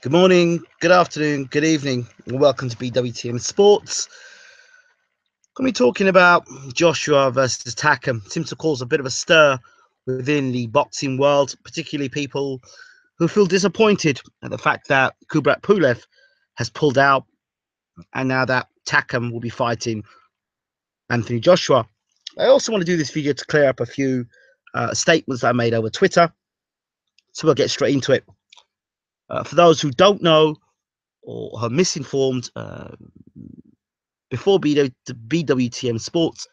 Good morning, good afternoon, good evening, and welcome to BWTM Sports. Going to be talking about Joshua versus Takam. Seems to cause a bit of a stir within the boxing world, particularly people who feel disappointed at the fact that Kubrat Pulev has pulled out, and now that Takam will be fighting Anthony Joshua. I also want to do this video to clear up a few statements I made over Twitter, so we'll get straight into it. For those who don't know or are misinformed, before BWTM Sports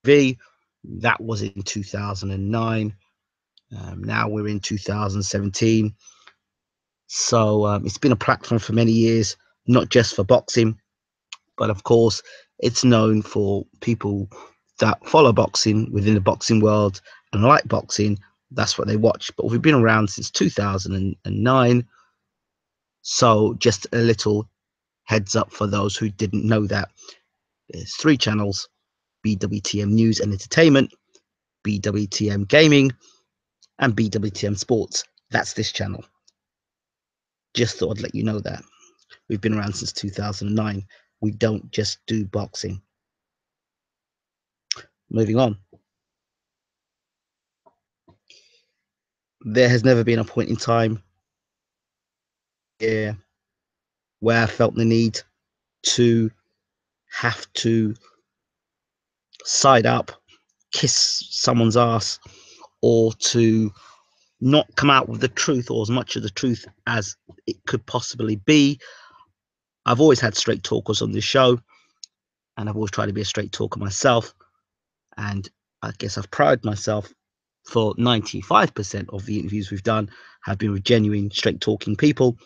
V, that was in 2009. Now we're in 2017. So it's been a platform for many years, not just for boxing, but of course, it's known for people that follow boxing within the boxing world and like boxing. That's what they watch. But we've been around since 2009. So just a little heads up for those who didn't know that. There's 3 channels: BWTM News and Entertainment, BWTM Gaming, and BWTM Sports. That's this channel. Just thought I'd let you know that. We've been around since 2009. We don't just do boxing. Moving on. There has never been a point in time here where I felt the need to have to side up, kiss someone's ass, or to not come out with the truth, or as much of the truth as it could possibly be. I've always had straight talkers on this show, and I've always tried to be a straight talker myself. And I guess I've prided myself for 95% of the interviews we've done have been with genuine, straight talking people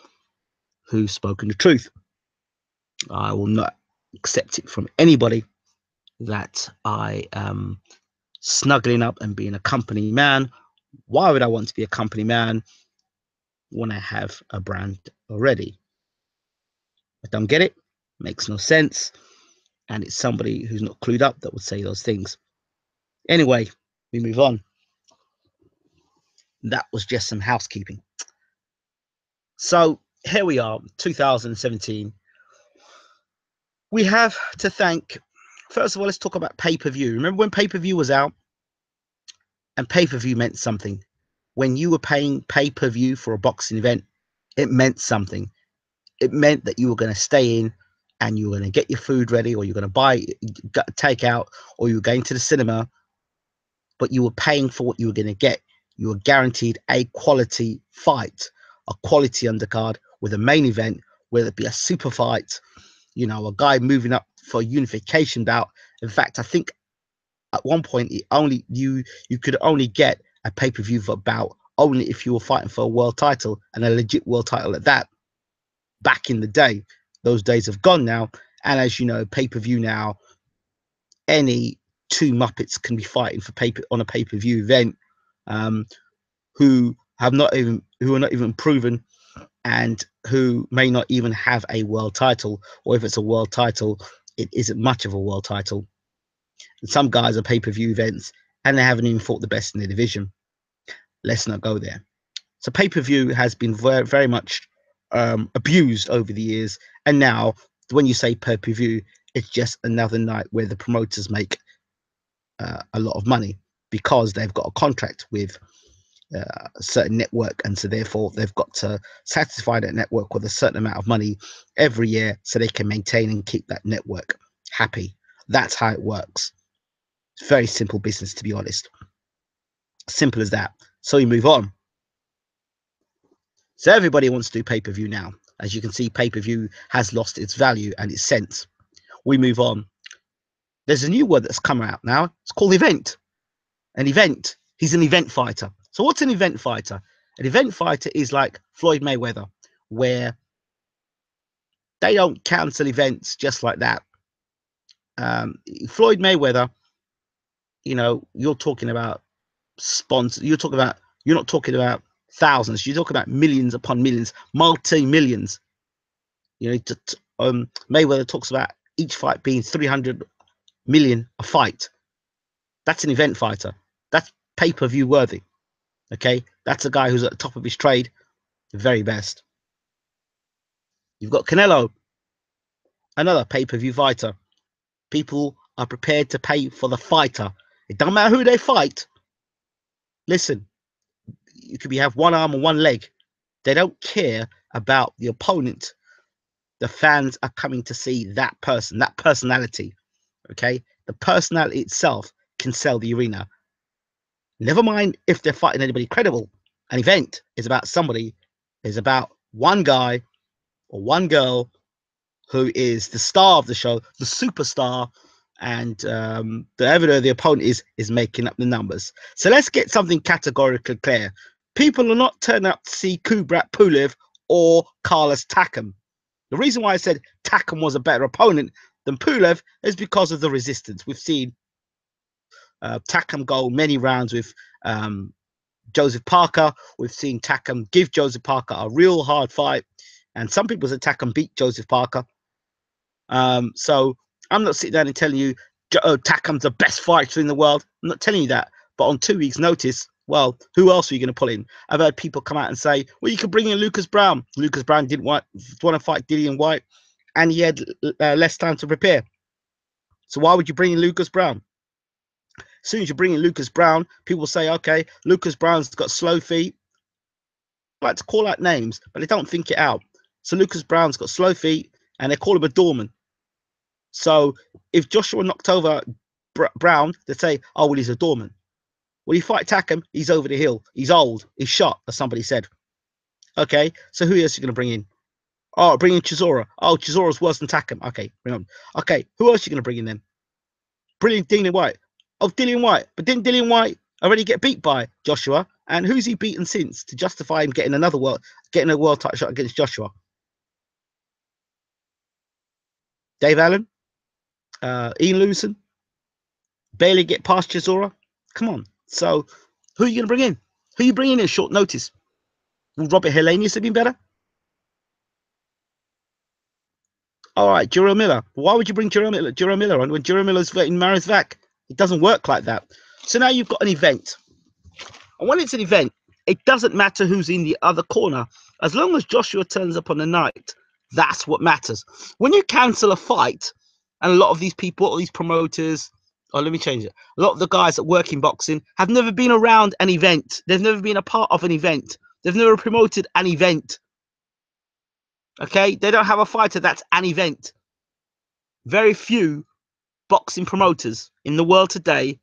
who've spoken the truth. I will not accept it from anybody that I am snuggling up and being a company man. Why would I want to be a company man when I have a brand already? I don't get it. Makes no sense. And it's somebody who's not clued up that would say those things. Anyway, we move on. That was just some housekeeping. So here we are, 2017. We have to thank, first of all, let's talk about pay-per-view. Remember when pay-per-view was out? And pay-per-view meant something. When you were paying pay-per-view for a boxing event, it meant something. It meant that you were going to stay in and you were going to get your food ready, or you're going to buy, take out, or you were going to the cinema, but you were paying for what you were going to get. You were guaranteed a quality fight, a quality undercard with a main event, whether it be a super fight, you know, a guy moving up for a unification bout. In fact, I think at one point you could only get a pay-per-view bout only if you were fighting for a world title, and a legit world title at that. Back in the day, those days have gone now, and as you know, pay-per-view now, any 2 Muppets can be fighting for on a pay-per-view event, who are not even proven, and who may not even have a world title, or if it's a world title, it isn't much of a world title. And some guys are pay-per-view events and they haven't even fought the best in the division. Let's not go there. So pay-per-view has been very, very much abused over the years, and now when you say pay-per-view, it's just another night where the promoters make a lot of money because they've got a contract with a certain network, and so therefore they've got to satisfy that network with a certain amount of money every year so they can maintain and keep that network happy. That's how it works. It's very simple business, to be honest. Simple as that. So we move on. So everybody wants to do pay-per-view now. As you can see, pay-per-view has lost its value and its sense. We move on. There's a new word that's come out now. It's called event. An event. He's an event fighter. So what's an event fighter? An event fighter is like Floyd Mayweather, where they don't cancel events just like that. Floyd Mayweather, you know, you're talking about sponsors. You're not talking about thousands. You're talking about millions upon millions, multi-millions. You know, Mayweather talks about each fight being 300 million a fight. That's an event fighter. That's pay-per-view worthy. Okay, that's a guy who's at the top of his trade, the very best. You've got Canelo, another pay-per-view fighter. People are prepared to pay for the fighter. It doesn't matter who they fight. Listen, you could have one arm and one leg. They don't care about the opponent. The fans are coming to see that person, that personality. Okay, the personality itself can sell the arena. Never mind if they're fighting anybody credible. An event is about somebody, is about one guy or one girl who is the star of the show, the superstar, and the opponent is making up the numbers. So let's get something categorically clear. People are not turning up to see Kubrat Pulev or Carlos Takam. The reason why I said Takam was a better opponent than Pulev is because of the resistance. We've seen Takam go many rounds with Joseph Parker. We've seen Takam give Joseph Parker a real hard fight, and some people say Takam beat Joseph Parker. So I'm not sitting down and telling you Takam's the best fighter in the world. I'm not telling you that. But on 2 weeks' notice, well, who else are you going to pull in? I've heard people come out and say, well, you could bring in Lucas Brown. Lucas Brown didn't want to fight Dillian Whyte, and he had less time to prepare. So why would you bring in Lucas Brown? As soon as you bring in Lucas Brown, people say, okay, Lucas Brown's got slow feet. I like to call out names, but they don't think it out. So Lucas Brown's got slow feet, and they call him a doorman. So if Joshua knocked over Brown, they say, oh, well, he's a doorman. When you fight Takam, he's over the hill. He's old. He's shot, as somebody said. Okay, so who else are you going to bring in? Oh, bring in Chisora. Oh, Chisora's worse than Takam. Okay, bring on. Okay, who else are you going to bring in then? Brilliant, Dillian Whyte. Oh, Dillian Whyte. But didn't Dillian Whyte already get beat by Joshua? And who's he beaten since to justify him getting a world title shot against Joshua? Dave Allen? Ian Lewison? Barely get past Chisora? Come on. So who are you going to bring in? Who are you bringing in short notice? Would Robert Helenius have been better? All right, Jarrell Miller. Why would you bring Jarrell Miller on when Jarrell Miller's in Marisvac? It doesn't work like that. So now you've got an event. And when it's an event, it doesn't matter who's in the other corner. As long as Joshua turns up on the night, that's what matters. When you cancel a fight, and a lot of these people, all these promoters, let me change it. A lot of the guys that work in boxing have never been around an event. They've never been a part of an event. They've never promoted an event. Okay? They don't have a fighter that's an event. Very few boxing promoters in the world today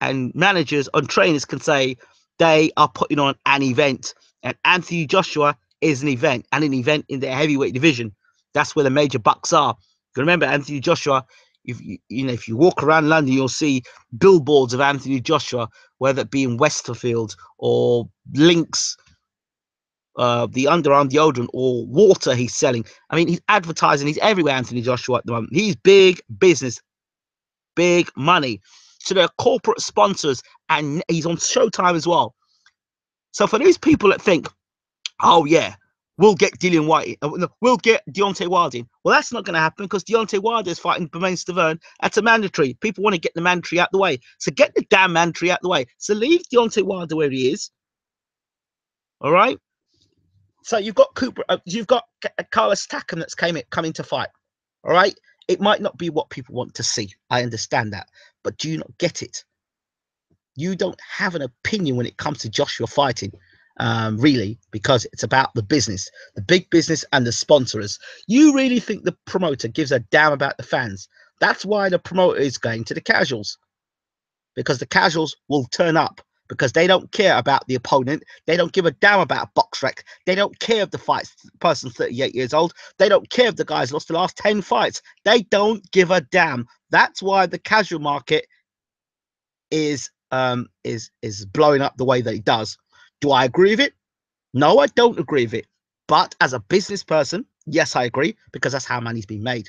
and managers and trainers can say they are putting on an event. And Anthony Joshua is an event, and an event in the heavyweight division. That's where the major bucks are. Remember, Anthony Joshua, if you walk around London, you'll see billboards of Anthony Joshua, whether it be in Westerfield or Lynx, the underarm deodorant or water he's selling. I mean, he's advertising. He's everywhere, Anthony Joshua, at the moment. He's big business, big money. So they're corporate sponsors, and he's on Showtime as well. So for these people that think, oh yeah, we'll get Dillian Whyte, we'll get Deontay Wilder. Well, that's not going to happen because Deontay Wilder is fighting Bermane Stiverne. That's a mandatory. People want to get the mandatory out the way. So get the damn mandatory out the way. So leave Deontay Wilder where he is. All right. So you've got Cooper, you've got Carlos Takam that's coming to fight. All right. It might not be what people want to see. I understand that. But do you not get it? You don't have an opinion when it comes to Joshua fighting, really, because it's about the business, the big business and the sponsors. You really think the promoter gives a damn about the fans? That's why the promoter is going to the casuals, because the casuals will turn up because they don't care about the opponent. They don't give a damn about box rec. They don't care if the person's 38 years old. They don't care if the guy's lost the last 10 fights. They don't give a damn. That's why the casual market is blowing up the way that it does. Do I agree with it? No, I don't agree with it. But as a business person, yes, I agree, because that's how money's been made.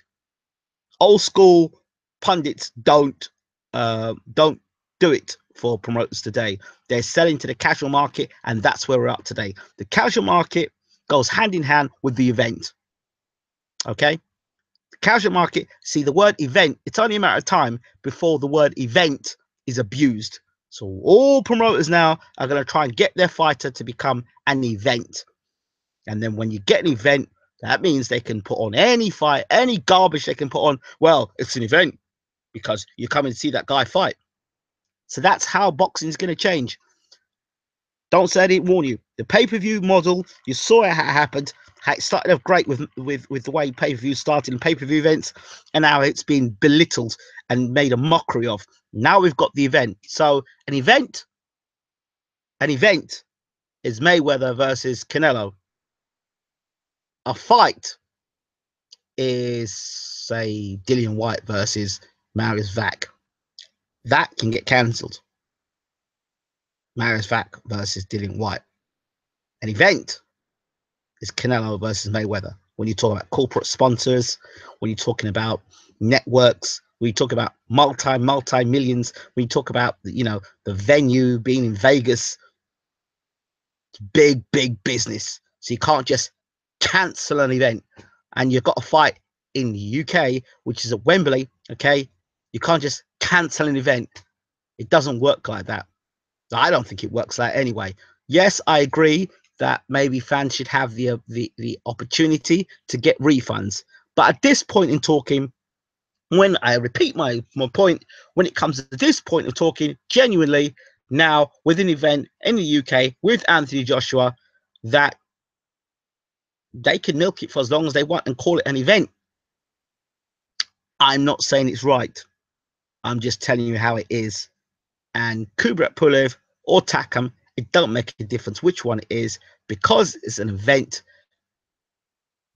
Old school pundits don't do it for promoters today. They're selling to the casual market, and that's where we're at today. The casual market goes hand in hand with the event. Okay? The casual market, see the word event, it's only a matter of time before the word event is abused. So all promoters now are going to try and get their fighter to become an event. And then when you get an event, That means they can put on any fight, any garbage they can put on. Well, it's an event because you come and see that guy fight. So that's how boxing is going to change. Don't say I didn't warn you. The pay-per-view model, you saw it happened. It started off great with the way pay-per-view started and pay-per-view events, and now it's been belittled and made a mockery of. Now we've got the event. So an event is Mayweather versus Canelo. A fight is, say, Dillian Whyte versus Marius Vac. That can get cancelled. Marius Vac versus Dillian Whyte. An event is Canelo versus Mayweather. When you talk about corporate sponsors, when you're talking about networks, when you talk about multi millions, when you talk about the venue being in Vegas, it's big business. So you can't just cancel an event. And you've got a fight in the UK, which is at Wembley. Okay, you can't just cancel an event. It doesn't work like that. I don't think it works like that anyway. Yes, I agree that maybe fans should have the opportunity to get refunds. But at this point in talking, when I repeat my point, when it comes to this point of talking, genuinely now with an event in the UK with Anthony Joshua, that they can milk it for as long as they want and call it an event. I'm not saying it's right. I'm just telling you how it is. And Kubrat Pulev or Takam, it don't make a difference which one it is, because it's an event.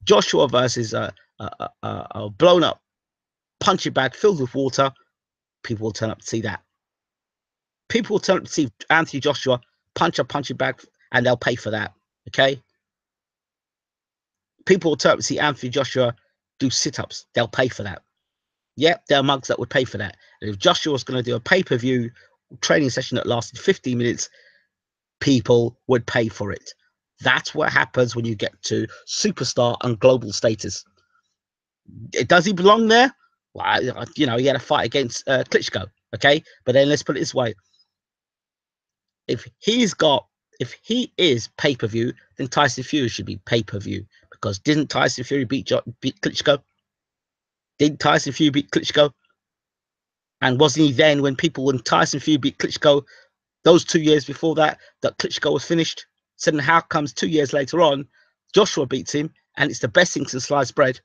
Joshua versus a blown up punching bag filled with water, people will turn up to see that. People will turn up to see Anthony Joshua punch a punching bag, and they'll pay for that. Okay? People will turn up to see Anthony Joshua do sit-ups. They'll pay for that. Yep, there are mugs that would pay for that. And if Joshua was going to do a pay-per-view training session that lasted 15 minutes, people would pay for it. That's what happens when you get to superstar and global status. Does he belong there? Well, he had a fight against Klitschko. Okay, but then let's put it this way: if he is pay-per-view, then Tyson Fury should be pay-per-view, because didn't Tyson Fury beat Klitschko? Did Tyson Fury beat Klitschko? And wasn't he then, when Tyson Fury beat Klitschko, those 2 years before that Klitschko was finished? So then how comes 2 years later on, Joshua beats him, and it's the best thing since sliced bread,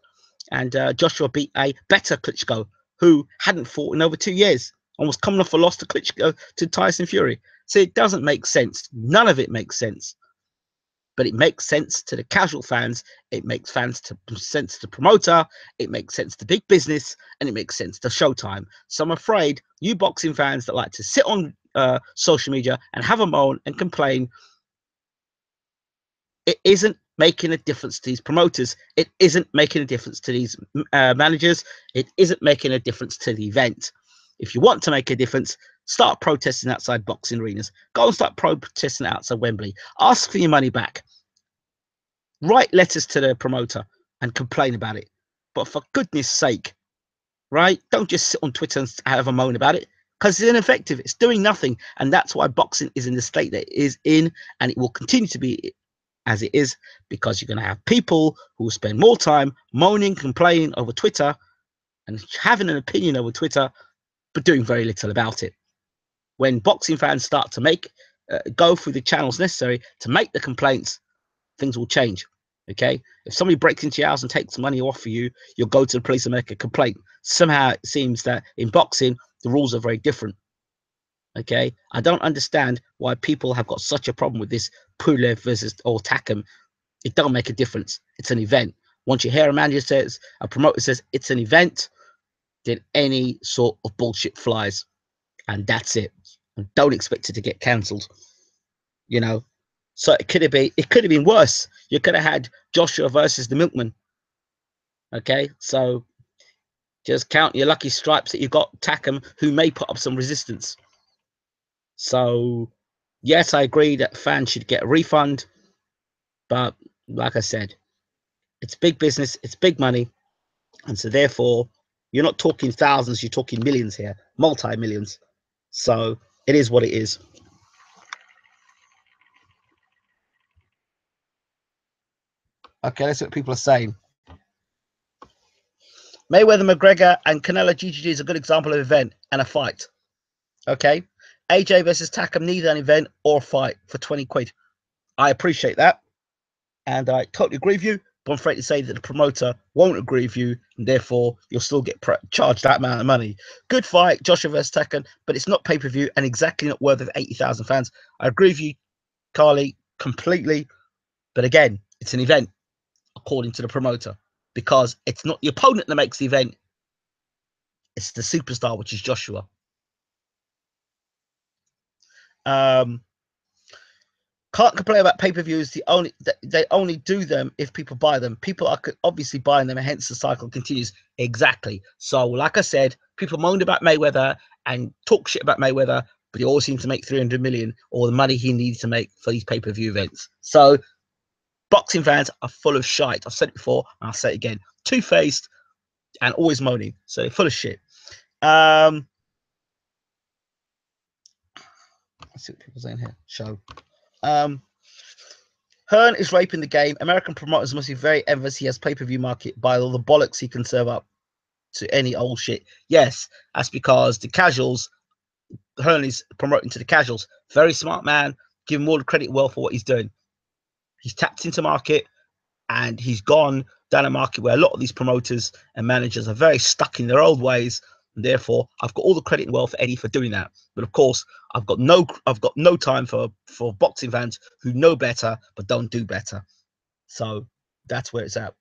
and Joshua beat a better Klitschko who hadn't fought in over 2 years and was coming off a loss to Klitschko, to Tyson Fury. So it doesn't make sense. None of it makes sense. But it makes sense to the casual fans. It makes sense to promoter. It makes sense to big business, and it makes sense to Showtime. So I'm afraid you boxing fans that like to sit on social media and have a moan and complain, it isn't making a difference to these promoters. It isn't making a difference to these managers. It isn't making a difference to the event. If you want to make a difference, start protesting outside boxing arenas. Go and start protesting outside Wembley. Ask for your money back. Write letters to the promoter and complain about it. But for goodness sake, right? Don't just sit on Twitter and have a moan about it, because it's ineffective. It's doing nothing. And that's why boxing is in the state that it is in, and it will continue to be as it is, because you're going to have people who will spend more time moaning, complaining over Twitter and having an opinion over Twitter, but doing very little about it. When boxing fans start to go through the channels necessary to make the complaints, things will change. Okay, if somebody breaks into your house and takes money off for you, you'll go to the police and make a complaint. Somehow it seems that in boxing the rules are very different. Okay, I don't understand why people have got such a problem with this Pulev versus or Takam. It don't make a difference. It's an event. Once you hear a promoter says it's an event, then any sort of bullshit flies, and that's it. And don't expect it to get cancelled. So it could have been worse. You could have had Joshua versus the Milkman. Okay, so just count your lucky stripes that you got Takam, who may put up some resistance. So yes, I agree that fans should get a refund, but like I said, it's big business, it's big money, and so therefore you're not talking thousands, you're talking millions here, multi-millions. So it is what it is. Okay, let's see what people are saying. Mayweather, McGregor, and Canelo GGG is a good example of event and a fight. Okay. AJ versus Takam, neither an event or a fight for 20 quid. I appreciate that. And I totally agree with you. But I'm afraid to say that the promoter won't agree with you. And therefore, you'll still get charged that amount of money. Good fight, Joshua versus Takam, but it's not pay-per-view and exactly not worth of 80,000 fans. I agree with you, Carly, completely. But again, it's an event, according to the promoter, because it's not the opponent that makes the event. It's the superstar, which is Joshua. Can't complain about pay-per-views. They only do them if people buy them. People are obviously buying them, and hence the cycle continues. Exactly. So, like I said, people moaned about Mayweather and talk shit about Mayweather, but he always seems to make 300 million or the money he needs to make for these pay-per-view events. So, boxing fans are full of shite. I've said it before, and I'll say it again: two-faced and always moaning. So they're full of shit. Let's see what people are saying here. Show. Hearn is raping the game. American promoters must be very envious he has pay-per-view market by all the bollocks he can serve up to any old shit. Yes, that's because the casuals, Hearn is promoting to the casuals. Very smart man. Give him all the credit well for what he's doing. He's tapped into market and he's gone down a market where a lot of these promoters and managers are very stuck in their old ways. And therefore, I've got all the credit and well for Eddie for doing that. But of course, I've got no time for boxing fans who know better but don't do better. So that's where it's at.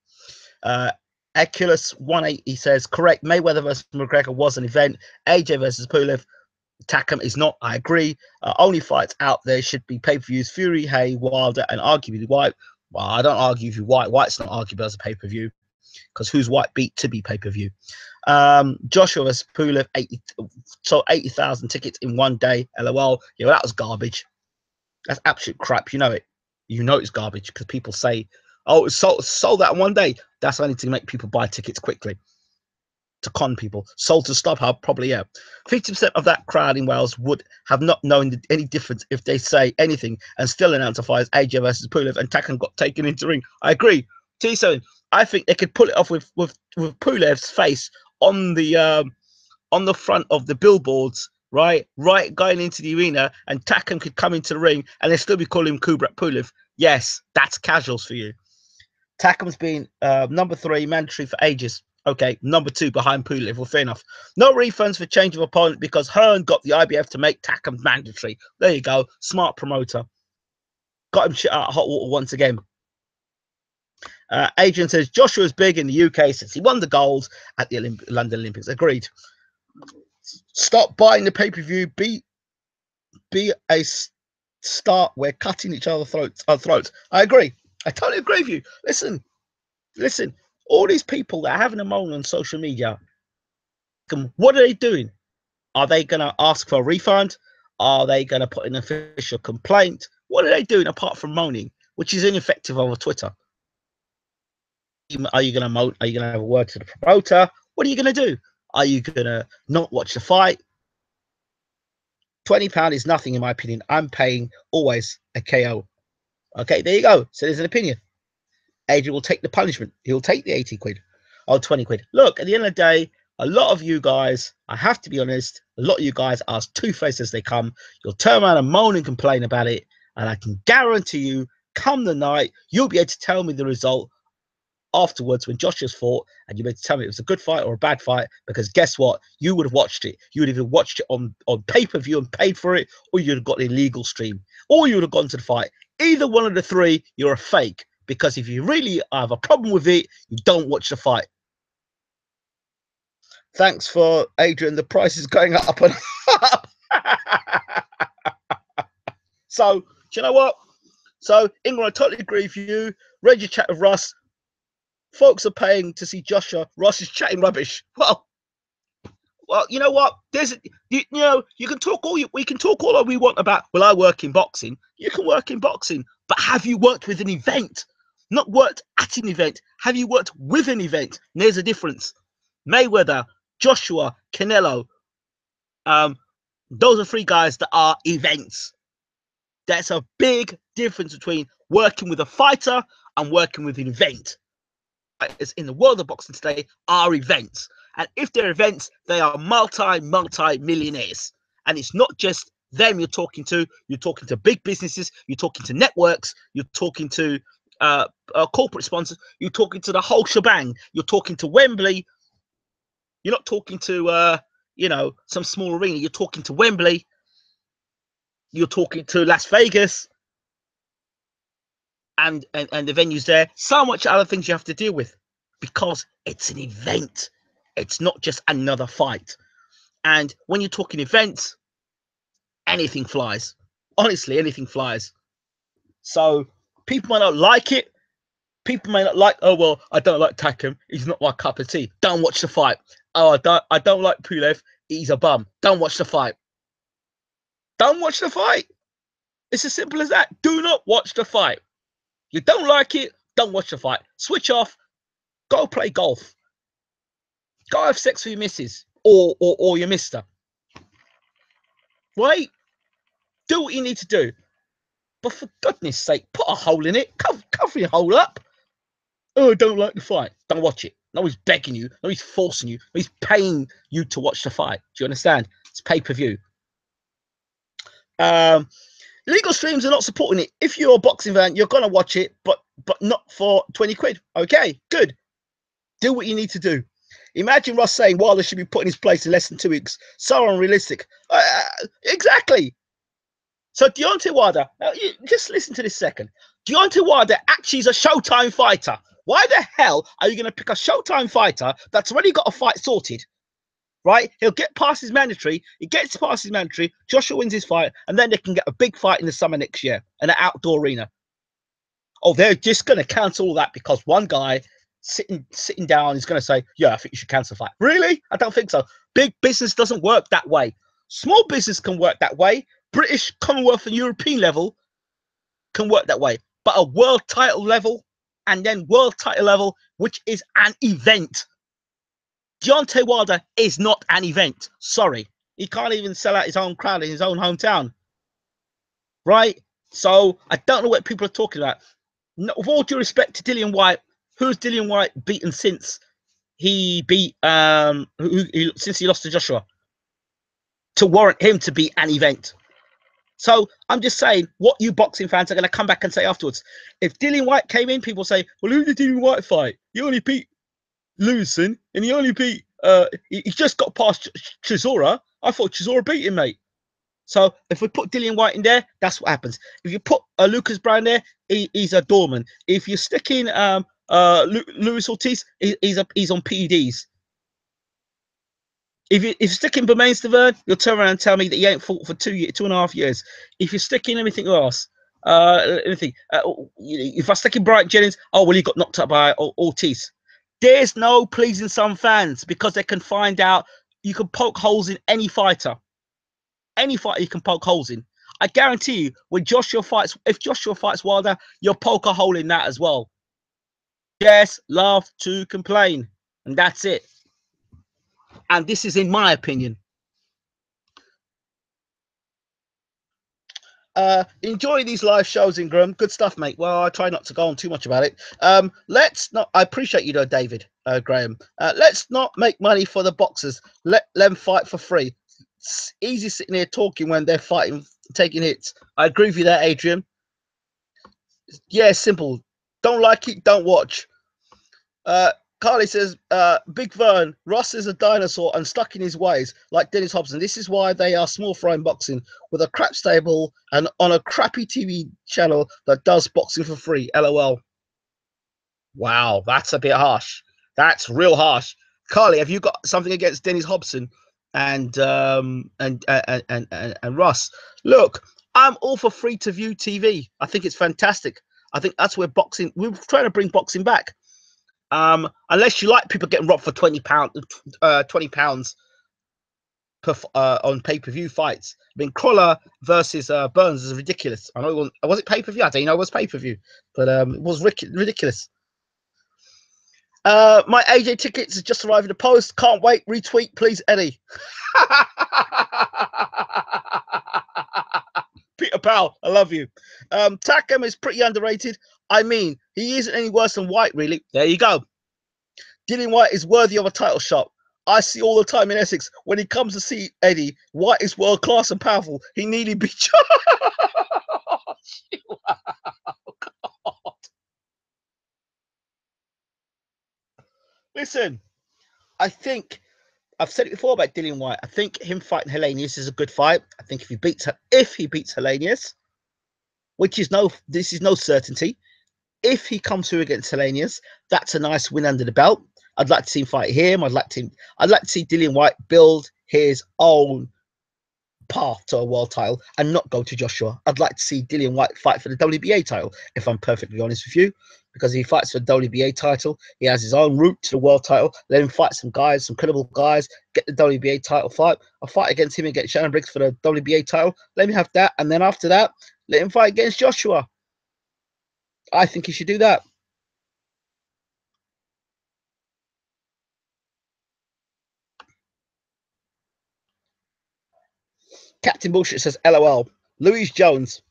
Eculus 180 says, correct, Mayweather versus McGregor was an event. AJ versus Pulev. Takam is not. I agree. Only fights out there should be pay-per-views. Fury, Hay, Wilder, and arguably White. Well, I don't argue with you. White's not arguable as a pay-per-view because who's White beat to be pay-per-view? Joshua versus Pulev, 80,000 tickets in one day. LOL. Yeah, well, that was garbage. That's absolute crap. You know it. You know it's garbage because people say, oh, it's sold out in one day. That's only to make people buy tickets quickly. To con people. Sold to StubHub, probably, yeah. 50% of that crowd in Wales would have not known any difference if they say anything and still announce a fight as AJ versus Pulev and Takam got taken into the ring. I agree. T7, I think they could pull it off with Pulev's face on the front of the billboards, right going into the arena, and Takam could come into the ring and they still be calling him Kubrat Pulev. Yes, that's casuals for you. Takam's been number 3 mandatory for ages. Okay, number 2 behind Pulev. Well, fair enough. No refunds for change of opponent because Hearn got the IBF to make Takam mandatory. There you go. Smart promoter. Got him shit out of hot water once again. Adrian says Joshua's big in the UK since he won the gold at the London Olympics. Agreed. Stop buying the pay-per-view. Be a start. We're cutting each other's throats. I agree. I totally agree with you. Listen. All these people that are having a moan on social media, what are they doing? Are they going to ask for a refund? Are they going to put an official complaint? What are they doing apart from moaning, which is ineffective over Twitter? Are you going to moan? Are you going to have a word to the promoter? What are you going to do? Are you going to not watch the fight? £20 is nothing in my opinion. I'm paying always a KO. Okay, there you go. So there's an opinion. Adrian will take the punishment. He'll take the 80 quid or 20 quid. Look, at the end of the day, a lot of you guys, I have to be honest, a lot of you guys are as two-faced as they come. You'll turn around and moan and complain about it. And I can guarantee you, come the night, you'll be able to tell me the result afterwards when Josh has fought, and you'll be able to tell me it was a good fight or a bad fight, because guess what? You would have watched it. You would have either watched it on pay-per-view and paid for it, or you'd have got an illegal stream, or you would have gone to the fight. Either one of the three, you're a fake. Because if you really have a problem with it, you don't watch the fight. Thanks for Adrian. The price is going up and up. So, do you know what? So, Ingrid, I totally agree with you. Read your chat with Russ. Folks are paying to see Joshua. Russ is chatting rubbish. Well, you know what? You can talk we can talk all we want about. Well, I work in boxing. You can work in boxing, but have you worked with an event? Not worked at an event. Have you worked with an event? And there's a difference. Mayweather, Joshua, Canelo. Those are 3 guys that are events. That's a big difference between working with a fighter I'm working with an event. Fighters in the world of boxing today are events. And if they're events, they are multi-millionaires. And it's not just them you're talking to big businesses, you're talking to networks, you're talking to corporate sponsors, you're talking to the whole shebang, you're talking to Wembley. You're not talking to, some small arena. You're talking to Wembley. You're talking to Las Vegas and the venues there. So much other things you have to deal with because it's an event. It's not just another fight. And when you're talking events, anything flies. Honestly, anything flies. So people might not like it. People may not like, oh, well, I don't like Takam. He's not my cup of tea. Don't watch the fight. Oh, I don't like Pulev. He's a bum. Don't watch the fight. Don't watch the fight. It's as simple as that. Do not watch the fight. You don't like it, don't watch the fight. Switch off. Go play golf. Go have sex with your missus or your mister. Right? Do what you need to do. But for goodness sake, put a hole in it. Cover your hole up. Oh, I don't like the fight. Don't watch it. Nobody's begging you. Nobody's forcing you. Nobody's paying you to watch the fight. Do you understand? It's pay-per-view. Legal streams are not supporting it. If you're a boxing fan, you're gonna watch it, but not for 20 quid. Okay, good. Do what you need to do. Imagine Ross saying Wilder should be put in his place in less than 2 weeks. So unrealistic. Exactly. So Deontay Wilder, just listen to this second. Deontay Wilder actually is a Showtime fighter. Why the hell are you going to pick a Showtime fighter that's already got a fight sorted? Right? He'll get past his mandatory. He gets past his mandatory. Joshua wins his fight, and then they can get a big fight in the summer next year in an outdoor arena. Oh, they're just going to cancel all that because one guy sitting down is going to say, yeah, I think you should cancel the fight. Really? I don't think so. Big business doesn't work that way. Small business can work that way. British, Commonwealth, and European level can work that way. But a world title level and then world title level, which is an event. Deontay Wilder is not an event. Sorry. He can't even sell out his own crowd in his own hometown. Right? So I don't know what people are talking about. No, with all due respect to Dillian Whyte, who's Dillian Whyte beaten since he beat since he lost to Joshua to warrant him to be an event? So I'm just saying what you boxing fans are going to come back and say afterwards. If Dillian Whyte came in, people say, well, who did Dillian Whyte fight? He only beat Lewison and he only beat he just got past Chisora. I thought Chisora beat him, mate. So if we put Dillian Whyte in there, that's what happens. If you put Lucas Brown there, he's a doorman. If you stick in Luis Ortiz, he's on PEDs. If you stick in Bermain Stavern, you'll turn around and tell me that he ain't fought for 2.5 years. If you stick in anything else, if I stick in Brian Jennings, oh well, he got knocked out by Ortiz. There's no pleasing some fans because they can find out you can poke holes in any fighter. Any fighter you can poke holes in. I guarantee you, when Joshua fights, if Joshua fights Wilder, you'll poke a hole in that as well. Yes, love to complain, and that's it. And this is in my opinion. Enjoy these live shows, Ingram. Good stuff, mate. Well, I try not to go on too much about it. Let's not. I appreciate you, though, David Graham. Let's not make money for the boxers. Let them fight for free. It's easy sitting here talking when they're fighting, taking hits. I agree with you there, Adrian. Yeah, simple. Don't like it, don't watch. Carly says, Big Vern, Ross is a dinosaur and stuck in his ways, like Dennis Hobson. This is why they are small fry in boxing, with a crap stable and on a crappy TV channel that does boxing for free. LOL. Wow, that's a bit harsh. That's real harsh. Carly, have you got something against Dennis Hobson and Ross? Look, I'm all for free to view TV. I think it's fantastic. I think that's where boxing. We're trying to bring boxing back. Unless you like people getting robbed for £20 per on pay-per-view fights. I mean, Crawler versus Burns is ridiculous. I know was it pay-per-view? I don't know. It was pay-per-view, but it was ridiculous. My AJ tickets has just arrived in the post. Can't wait. Retweet, please, Eddie. Peter Powell, I love you. Takam is pretty underrated. I mean, he isn't any worse than White, really. There you go. Dillian Whyte is worthy of a title shot. I see all the time in Essex when he comes to see Eddie. White is world class and powerful. He nearly beat you. Listen, I think I've said it before about Dillian Whyte. I think him fighting Hellenius is a good fight. I think if he beats Hellenius, which is this is no certainty. If he comes through against Hellenius, that's a nice win under the belt. I'd like to see him fight him. I'd like to see Dillian Whyte build his own path to a world title and not go to Joshua. I'd like to see Dillian Whyte fight for the WBA title, if I'm perfectly honest with you, because if he fights for the WBA title, he has his own route to the world title. Let him fight some guys, some credible guys, get the WBA title fight. I'll fight against him and get Shannon Briggs for the WBA title. Let him have that, and then after that, let him fight against Joshua. I think he should do that. Captain Bullshit says, LOL. Louise Jones.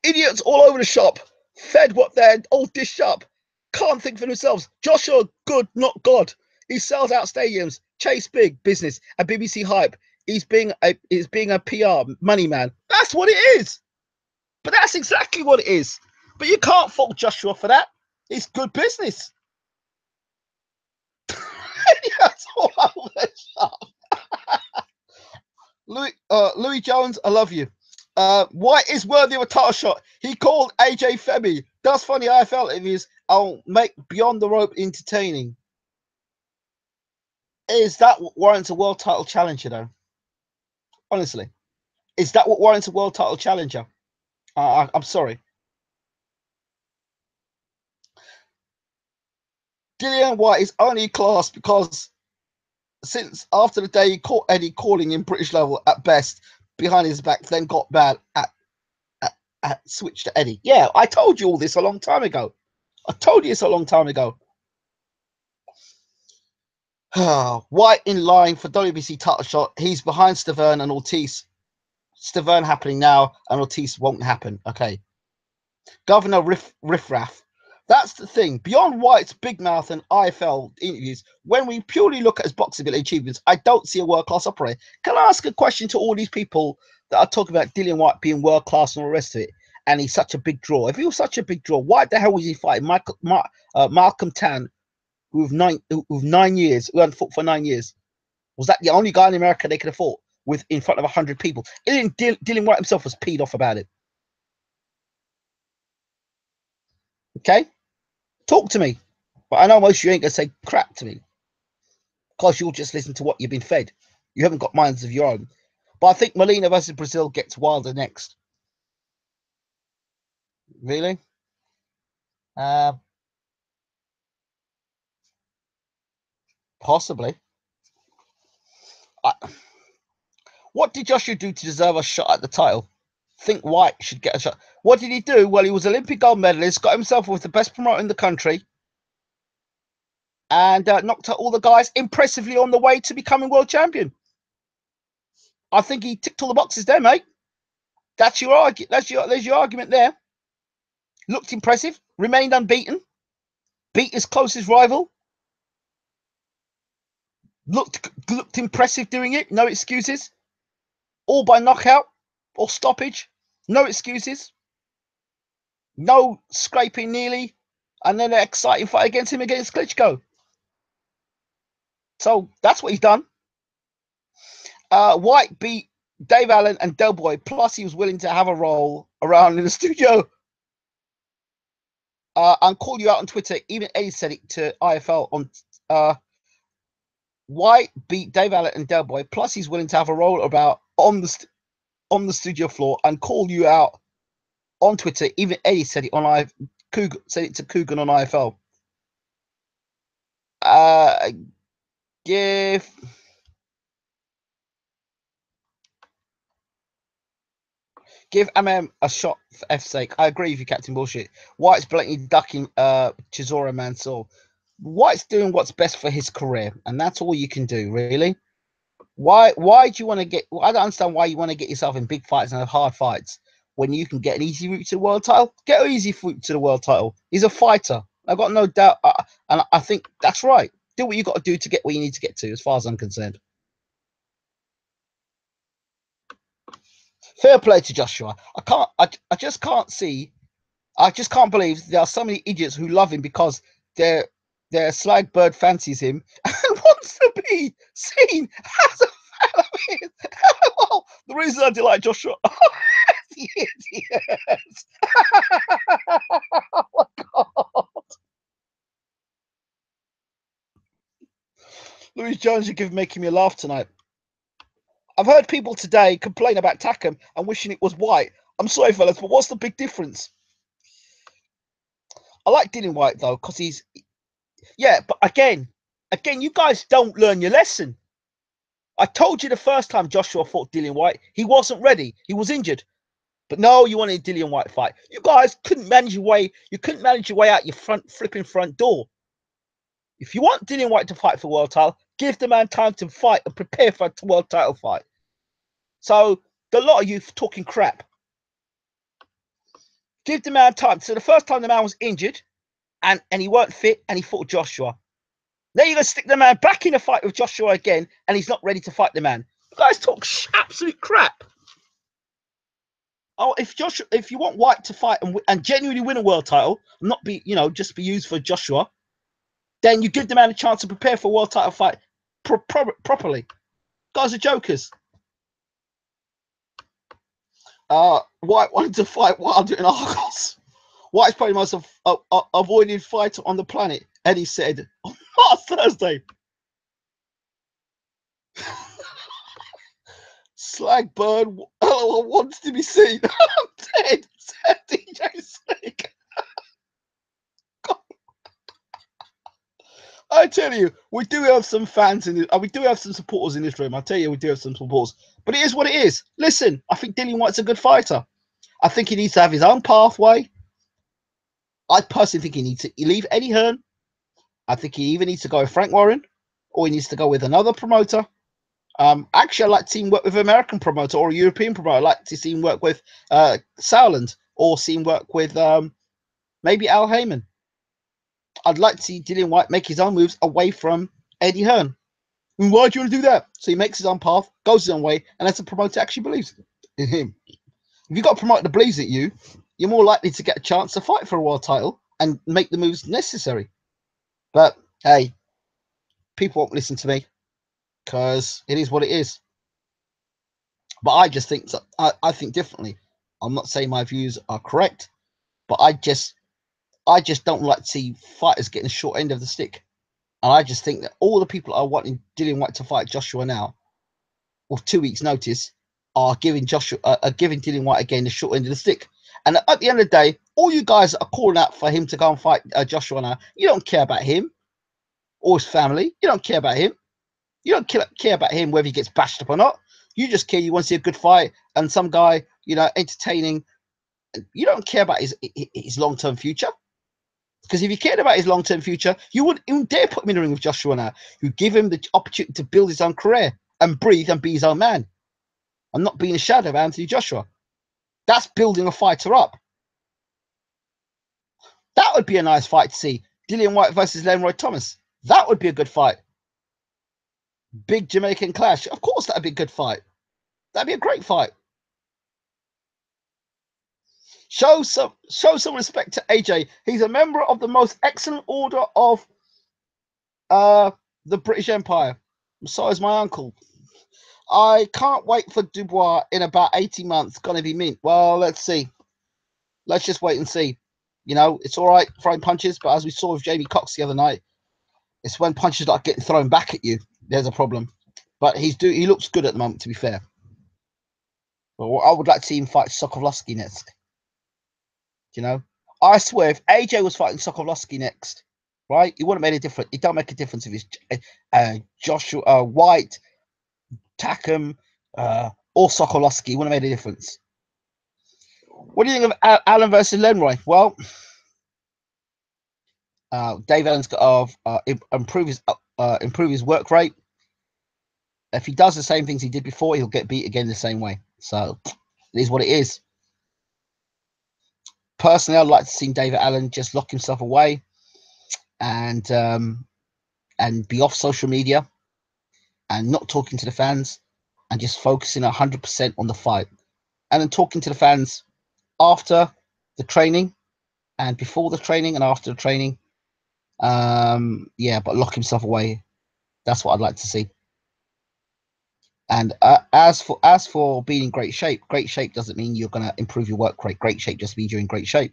Idiots all over the shop. Fed what they're all dished up. Can't think for themselves. Joshua, good, not God. He sells out stadiums. Chase big business. A BBC hype. He's being a PR money man. That's what it is. But that's exactly what it is. But you can't fault Joshua for that. It's good business. Idiots all over the shop. Louis Jones, I love you. White is worthy of a title shot. He called AJ Femi. That's funny. I felt it is. I'll make Beyond the Rope entertaining. Is that what warrants a world title challenger, though? Honestly, is that what warrants a world title challenger? I'm sorry. Dillian Whyte is only class because since after the day he caught Eddie calling him British level at best behind his back, then got bad at switch to Eddie. Yeah, I told you all this a long time ago. I told you this a long time ago. White in line for WBC title shot. He's behind Stavern and Ortiz. Stavern happening now, and Ortiz won't happen. Okay. Governor Riffraff. That's the thing. Beyond White's big mouth and IFL interviews, when we purely look at his boxing achievements, I don't see a world-class operator. Can I ask a question to all these people that are talking about Dillian Whyte being world-class and all the rest of it? And he's such a big draw. If he was such a big draw, why the hell was he fighting Malcolm Tan, who 9 years, who hadn't fought for 9 years? Was that the only guy in America they could have fought with in front of 100 people? Dillian Whyte himself was peed off about it. Okay? Talk to me. But I know most of you ain't going to say crap to me because you'll just listen to what you've been fed. You haven't got minds of your own. But I think Molina versus Brazil gets wilder next. Really? Possibly. What did Joshua do to deserve a shot at the title? Think White should get a shot. What did he do? Well, he was Olympic gold medalist, got himself with the best promoter in the country, and knocked out all the guys impressively on the way to becoming world champion. I think he ticked all the boxes there, mate. That's your argument. There's your argument there. Looked impressive, remained unbeaten, beat his closest rival. Looked impressive doing it. No excuses. All by knockout or stoppage. No excuses. No scraping nearly. And then an exciting fight against him against Klitschko. So that's what he's done. White beat Dave Allen and Del Boy. Plus, he was willing to have a roll around in the studio. And call you out on Twitter. Even Eddie said it to IFL on White beat Dave Allen and Del Boy. Plus, he's willing to have a roll about on the studio floor and call you out on Twitter. Even Eddie said it on said it to Coogan on IFL. Give MM a shot for F's sake. I agree with you, Captain Bullshit. White's blatantly ducking Chisora Mansour. White's doing what's best for his career, and that's all you can do, really. Why do you want to get? I don't understand why you want to get yourself in big fights and have hard fights when you can get an easy route to the world title, get an easy route to the world title. He's a fighter. I've got no doubt. And I think that's right. Do what you got to do to get where you need to get to, as far as I'm concerned. Fair play to Joshua. I just can't see. I just can't believe there are so many idiots who love him because their slag bird fancies him and wants to be seen as a fan of his. Well, the reason I do like Joshua, the idiots. Oh my God. Louis Jones, you're making me laugh tonight. I've heard people today complain about Takam and wishing it was White. I'm sorry, fellas, but what's the big difference? I like Dillian Whyte though, because he's but again, you guys don't learn your lesson. I told you the first time Joshua fought Dillian Whyte, he wasn't ready. He was injured. But no, you wanted a Dillian Whyte fight. You guys couldn't manage your way. You couldn't manage your way out your flipping front door. If you want Dillian Whyte to fight for world title, give the man time to fight and prepare for a world title fight. So a lot of you talking crap. Give the man time. So the first time the man was injured and he weren't fit and he fought Joshua. Now you're going to stick the man back in a fight with Joshua again and he's not ready to fight the man. You guys talk absolute crap. Oh, if you want White to fight and genuinely win a world title, not be, just be used for Joshua, then you give the man a chance to prepare for a world title fight properly. Guys are jokers. White wanted to fight Wilder in Argos. White's probably the most avoided fighter on the planet. Eddie said on last Thursday. Slag bird wants to be seen. I'm dead, said DJ Slick. I tell you, we do have some fans in it. We do have some supporters in this room. I tell you, we do have some supporters. But it is what it is. Listen, I think Dillian Whyte's a good fighter. I think he needs to have his own pathway. I personally think he needs to leave Eddie Hearn. I think he either needs to go with Frank Warren or he needs to go with another promoter. Actually, I'd like to see him work with an American promoter or a European promoter. I'd like to see him work with Sauerland or see him work with maybe Al Heyman. I'd like to see Dillian Whyte make his own moves away from Eddie Hearn. And why do you want to do that? So he makes his own path, goes his own way, and as a promoter actually believes in him. If you've got a promoter that believes in you, you're more likely to get a chance to fight for a world title and make the moves necessary. But hey, people won't listen to me because it is what it is. But I just think I think differently. I'm not saying my views are correct, but I just don't like to see fighters getting the short end of the stick. And I just think that all the people are wanting Dillian Whyte to fight Joshua now, with 2 weeks' notice, are giving Dillian Whyte again the short end of the stick. And at the end of the day, all you guys are calling out for him to go and fight Joshua now. You don't care about him or his family. You don't care about him. You don't care about him whether he gets bashed up or not. You just care. You want to see a good fight and some guy, entertaining. You don't care about his long-term future. Because if you cared about his long-term future, you wouldn't even dare put him in the ring with Joshua now. You give him the opportunity to build his own career and breathe and be his own man. And not being a shadow of Anthony Joshua. That's building a fighter up. That would be a nice fight to see. Dillian Whyte versus Leroy Thomas. That would be a good fight. Big Jamaican clash. Of course, that'd be a good fight. That'd be a great fight. Show some respect to AJ. He's a member of the most excellent order of the British Empire. So is my uncle. I can't wait for Dubois in about 18 months. Gonna be mint. Well, let's see. Let's just wait and see. It's all right throwing punches, but as we saw with Jamie Cox the other night, it's when punches are getting thrown back at you. There's a problem. But he looks good at the moment, to be fair. But I would like to see him fight Sokovlovsky next. I swear, if AJ was fighting Sokovlovsky next, right, it wouldn't make a difference. It don't make a difference if it's Joshua White, Takam, or Sokolowski. It wouldn't have made a difference. What do you think of Allen versus Lenroy? Well, Dave Allen's got to improve his work rate. If he does the same things he did before, he'll get beat again the same way. So it is what it is. Personally, I'd like to see David Allen just lock himself away and be off social media and not talking to the fans and just focusing 100% on the fight, and then talking to the fans after the training and before the training and after the training. Yeah, but lock himself away. That's what I'd like to see. And as for being in great shape doesn't mean you're going to improve your work rate. Great shape just means you're in great shape.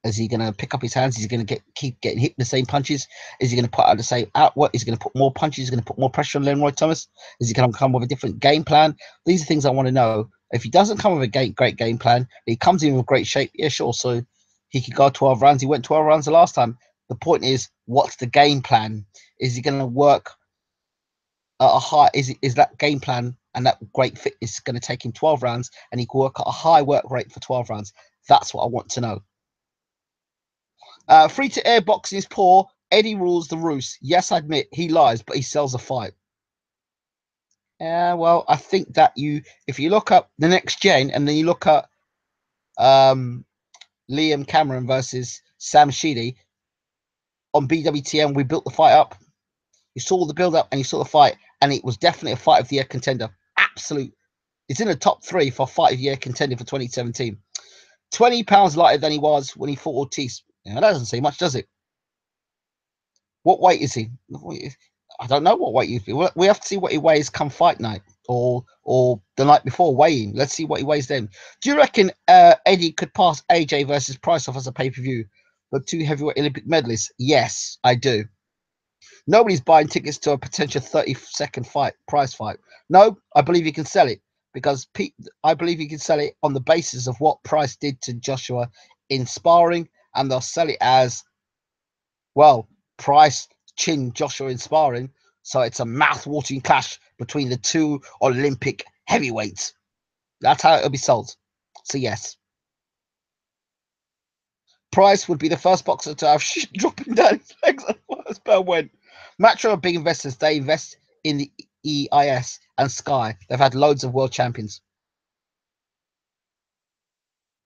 Is he going to pick up his hands? Is he going to keep getting hit with the same punches? Is he going to put out the same outwork? Is he going to put more punches? Is he going to put more pressure on Leroy Thomas? Is he going to come with a different game plan? These are things I want to know. If he doesn't come with a great game plan, he comes in with great shape. Yeah, sure. So he could go 12 rounds. He went 12 rounds the last time. The point is, what's the game plan? Is he going to work at a high? Is that game plan and that great fitness going to take him 12 rounds, and he can work at a high work rate for 12 rounds? That's what I want to know. Free to air boxing is poor. Eddie rules the roost. Yes, I admit he lies, but he sells a fight. Yeah, well, I think that if you look up the next gen and then you look at Liam Cameron versus Sam Sheedy on BWTM, we built the fight up. You saw the build up and you saw the fight, and it was definitely a fight of the year contender. Absolute. It's in the top 3 for fight of the year contender for 2017. 20 pounds lighter than he was when he fought Ortiz. Yeah, that doesn't say much, does it? What weight is he? I don't know what weight he is. We have to see what he weighs come fight night or the night before weighing. Let's see what he weighs then. Do you reckon Eddie could pass AJ versus Price off as a pay-per-view? But 2 heavyweight Olympic medalists? Yes, I do. Nobody's buying tickets to a potential 30-second prize fight. No, I believe he can sell it because I believe he can sell it on the basis of what Price did to Joshua in sparring, and they'll sell it as, well, Price chinned Joshua in sparring, so it's a mouth-watering clash between the 2 Olympic heavyweights. That's how it'll be sold. So yes, Price would be the first boxer to have shit dropping down his legs as per when. Matro are big investors. They invest in the EIS and Sky. They've had loads of world champions.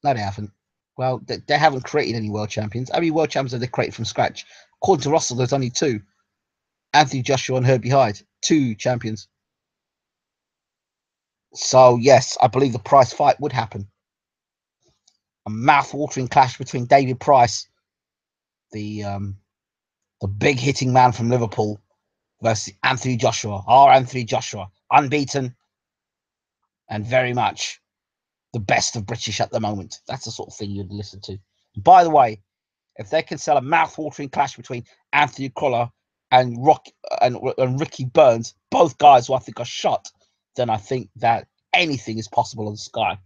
No, they haven't. Well, they haven't created any world champions. How many world champions have they created from scratch? According to Russell, there's only 2. Anthony Joshua and Herbie Hyde. 2 champions. So, yes, I believe the Price fight would happen. A mouth-watering clash between David Price, the big hitting man from Liverpool, versus Anthony Joshua. Anthony Joshua, unbeaten and very much the best of British at the moment. That's the sort of thing you'd listen to. By the way, if they can sell a mouth-watering clash between Anthony Crolla and Ricky Burns, both guys who I think are shot, then I think that anything is possible on the Sky.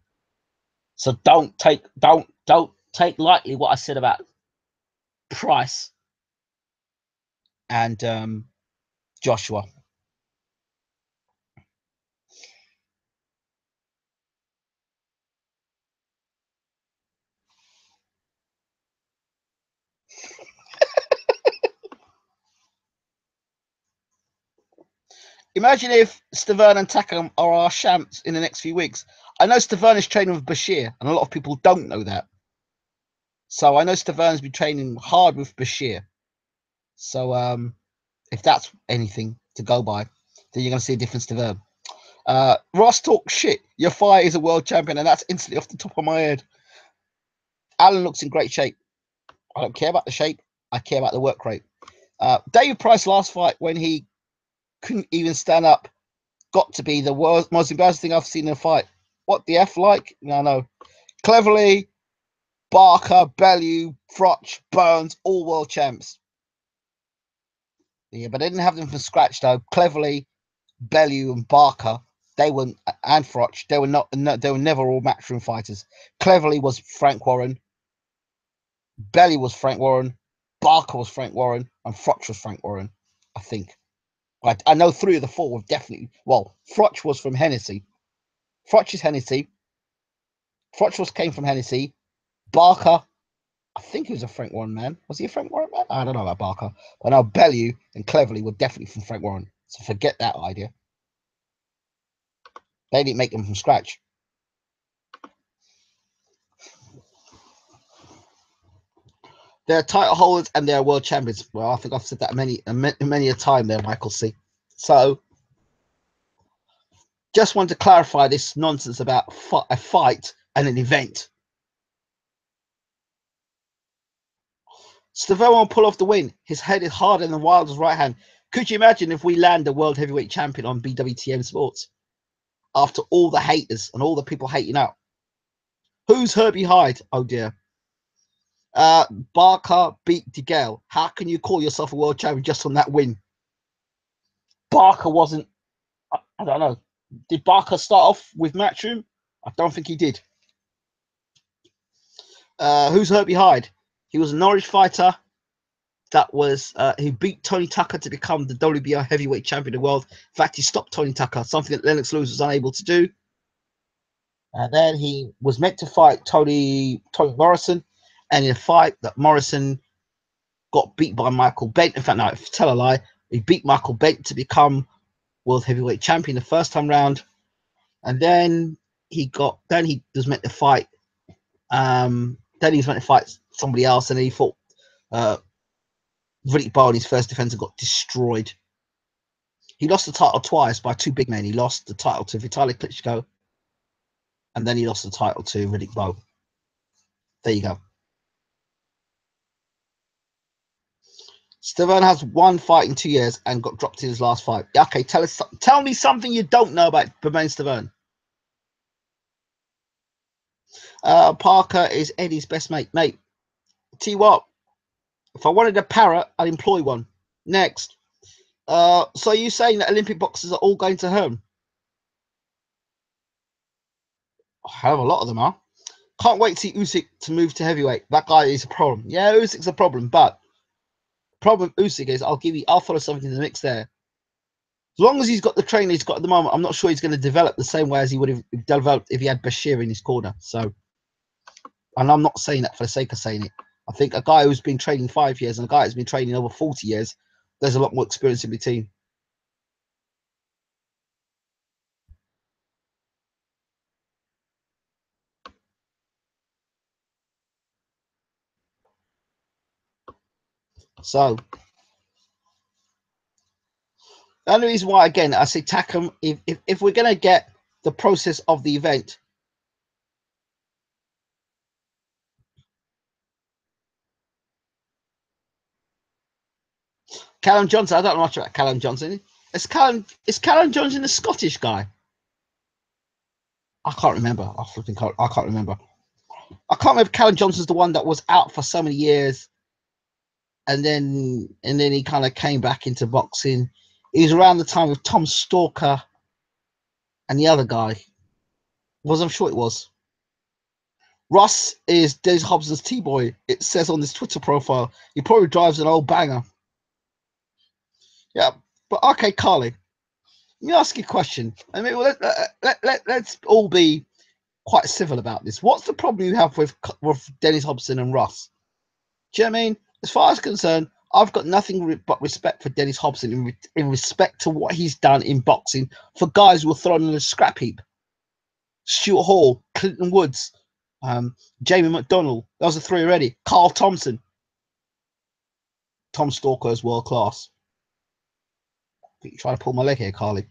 So don't take lightly what I said about Price and Joshua. Imagine if Stavern and Takam are our champs in the next few weeks. I know Stavern is training with Bashir, and a lot of people don't know that. So I know Stavern's been training hard with Bashir. So if that's anything to go by, then you're going to see a different Stavern. Ross talks shit. Your fight is a world champion, and that's instantly off the top of my head. Alan looks in great shape. I don't care about the shape. I care about the work rate. David Price last fight, when he couldn't even stand up, got to be the most embarrassing thing I've seen in a fight. What the F like? No. Cleverly, Barker, Bellew, Froch, Burns, all world champs. Yeah, but they didn't have them from scratch though. Cleverly, Bellew, and Barker, and Froch, they were never all matchroom fighters. Cleverly was Frank Warren, Bellew was Frank Warren, Barker was Frank Warren, and Froch was Frank Warren, I think. I know 3 of the 4 were definitely. Well, Froch was from Hennessy. Froch is Hennessy. Froch came from Hennessy. Barker, I think he was a Frank Warren man. Was he a Frank Warren man? I don't know about Barker. But now Bellew and Cleverly were definitely from Frank Warren. So forget that idea. They didn't make them from scratch. They're title holders and they're world champions. Well, I think I've said that many a time there, Michael C. So, just want to clarify this nonsense about a fight and an event. Stavone will pull off the win. His head is harder than Wilder's right hand. Could you imagine if we land the world heavyweight champion on BWTM Sports after all the haters and all the people hating out? Who's Herbie Hyde? Oh dear. Barker beat DeGale. How can you call yourself a world champion just on that win? Barker wasn't. I don't know. Did Barker start off with Matchroom? I don't think he did. Who's Herbie Hyde? He was a Norwich fighter that was he beat Tony Tucker to become the WBO heavyweight champion of the world. In fact, he stopped Tony Tucker, something that Lennox Lewis was unable to do. And then he was meant to fight Tony Morrison, and in a fight that Morrison got beat by Michael Bent. In fact, no, tell a lie. He beat Michael Bent to become world heavyweight champion the first time round, and then he was meant to fight. Then he was meant to fight somebody else, and then he fought Riddick Bowe in his first defense and got destroyed. He lost the title twice by two big men. He lost the title to Vitaly Klitschko, and then he lost the title to Riddick Bowe. There you go. Stavone has one fight in 2 years and got dropped in his last fight. Okay, tell me something you don't know about Bermane Stavone. Parker is Eddie's best mate. Mate, tell you what, if I wanted a parrot, I'd employ one. Next. So are you saying that Olympic boxers are all going to home? A hell of a lot of them are. Can't wait to see Usyk to move to heavyweight. That guy is a problem. Yeah, Usyk's a problem, but the problem with Usyk is I'll throw something in the mix there. As long as he's got the training he's got at the moment, I'm not sure he's going to develop the same way as he would have developed if he had Bashir in his corner. So, and I'm not saying that for the sake of saying it. I think a guy who's been training 5 years and a guy who's been training over 40 years, there's a lot more experience in between. So, the only reason why, again, I say Takam, if we're going to get the process of the event, Callum Johnson, I don't know much about Callum Johnson. Is Callum Johnson a Scottish guy? I can't remember. I can't remember. I can't remember if Callum Johnson's the one that was out for so many years, and then he kind of came back into boxing. He was around the time of Tom Stalker and the other guy. I'm sure it was. Russ is Des Hobson's T-boy. It says on his Twitter profile. He probably drives an old banger. Yeah, but okay, Carly. Let me ask you a question. I mean, let's all be quite civil about this. What's the problem you have with Dennis Hobson and Russ? Do you know what I mean? As far as concerned, I've got nothing but respect for Dennis Hobson in respect to what he's done in boxing for guys who are thrown in a scrap heap. Stuart Hall, Clinton Woods, Jamie McDonnell. Those are three already. Carl Thompson. Tom Stalker is world class. You're trying to pull my leg here, Carly.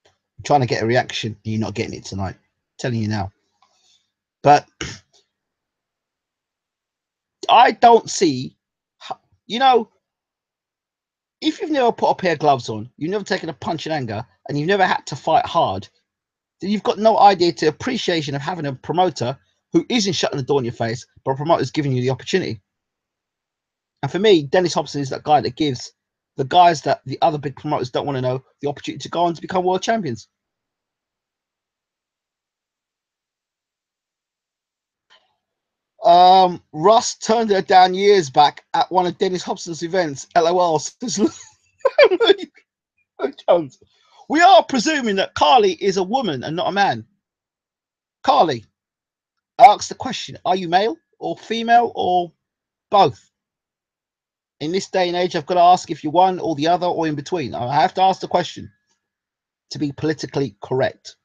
I'm trying to get a reaction. You're not getting it tonight. I'm telling you now. But I don't see, you know, if you've never put a pair of gloves on, you've never taken a punch in anger, and you've never had to fight hard, then you've got no idea to appreciation of having a promoter who isn't shutting the door in your face, but a promoter's giving you the opportunity. And for me, Dennis Hobson is that guy that gives the guys that the other big promoters don't want to know the opportunity to go on to become world champions. Russ turned her down years back at one of Dennis Hobson's events. LOL. We are presuming that Carly is a woman and not a man. Carly, I asked the question, are you male or female or both? In this day and age, I've got to ask if you're one or the other or in between. I have to ask the question to be politically correct.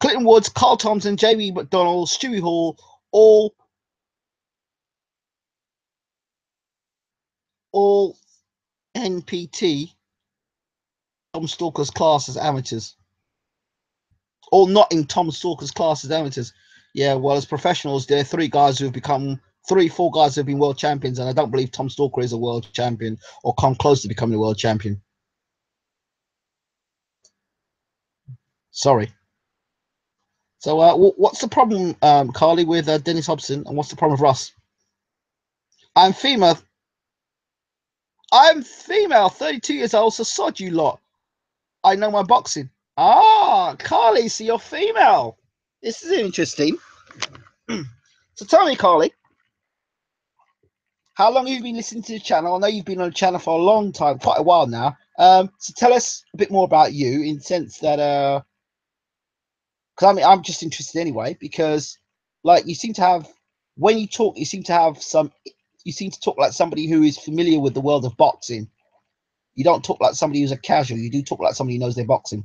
Clinton Woods, Carl Thompson, Jamie McDonnell, Stewie Hall, all all NPT Tom Stalker's class as amateurs. All not in Tom Stalker's class as amateurs. Yeah, well, as professionals, there are 4 guys who have been world champions, and I don't believe Tom Stalker is a world champion or come close to becoming a world champion. Sorry. So, what's the problem, Carly, with Dennis Hobson, and what's the problem with Russ? I'm female. 32 years old, so sod you lot. I know my boxing. Ah, Carly, so you're female. This is interesting. So tell me, Carly, how long have you been listening to the channel? I know you've been on the channel for a long time, quite a while now. So tell us a bit more about you, in the sense that, because I'm just interested anyway, because like you seem to have, when you talk, you seem to talk like somebody who is familiar with the world of boxing. You don't talk like somebody who's a casual. You do talk like somebody who knows their boxing.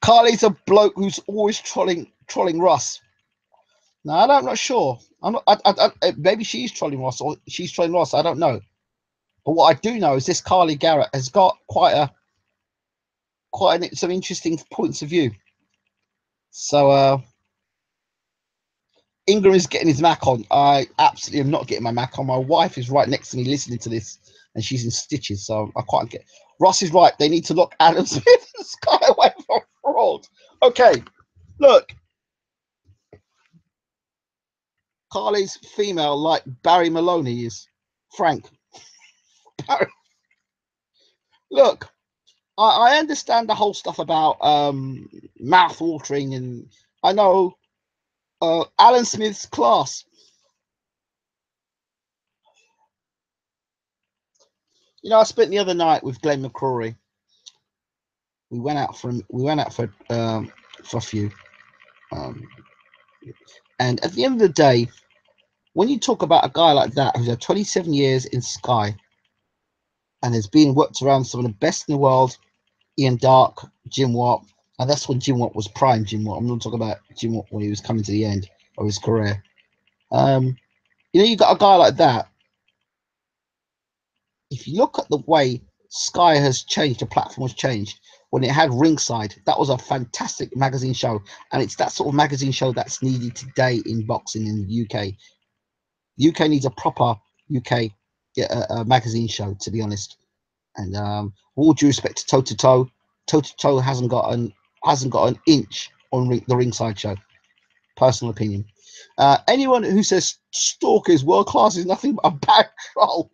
Carly's a bloke who's always trolling Russ. No, I'm not sure. I'm not. Maybe she's trolling Ross, or she's trolling Ross. I don't know. But what I do know is this Carly Garrett has got some interesting points of view. So Ingram is getting his Mac on. I absolutely am not getting my Mac on. My wife is right next to me listening to this, and she's in stitches, so I can't get. Ross is right. They need to lock Adam Smith and Sky away from fraud. Okay, look. Carly's female like Barry Maloney is. Frank. Barry. Look, I understand the whole stuff about mouth watering, and I know Alan Smith's class. You know, I spent the other night with Glenn McCrory. We went out for a few, and at the end of the day, when you talk about a guy like that who's had 27 years in Sky and has been worked around some of the best in the world, Ian Dark, Jim Watt, and that's when Jim Watt was prime Jim Watt. I'm not talking about Jim Watt when he was coming to the end of his career. You know, you got a guy like that. If you look at the way Sky has changed, the platform has changed. When it had Ringside, that was a fantastic magazine show, and it's that sort of magazine show that's needed today in boxing in the UK. UK needs a proper UK magazine show, to be honest. And all due respect to Toe to Toe, Toe to Toe hasn't got an inch on the Ringside show. Personal opinion. Anyone who says Stalker is world class is nothing but a bad troll.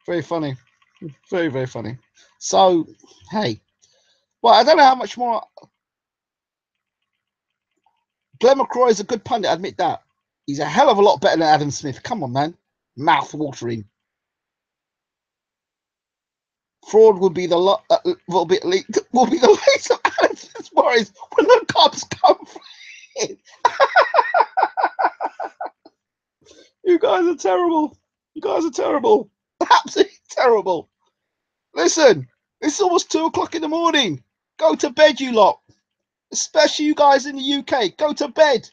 Very funny. Very, very funny. So, hey. Well, I don't know how much more. Glenn McCrory is a good pundit, I admit that. He's a hell of a lot better than Adam Smith. Come on, man. Mouth watering. Fraud will be the least of Adam Smith's worries when the cops come in. You guys are terrible. You guys are terrible. Absolutely terrible. Listen, it's almost 2 o'clock in the morning. Go to bed, you lot. Especially you guys in the UK. Go to bed.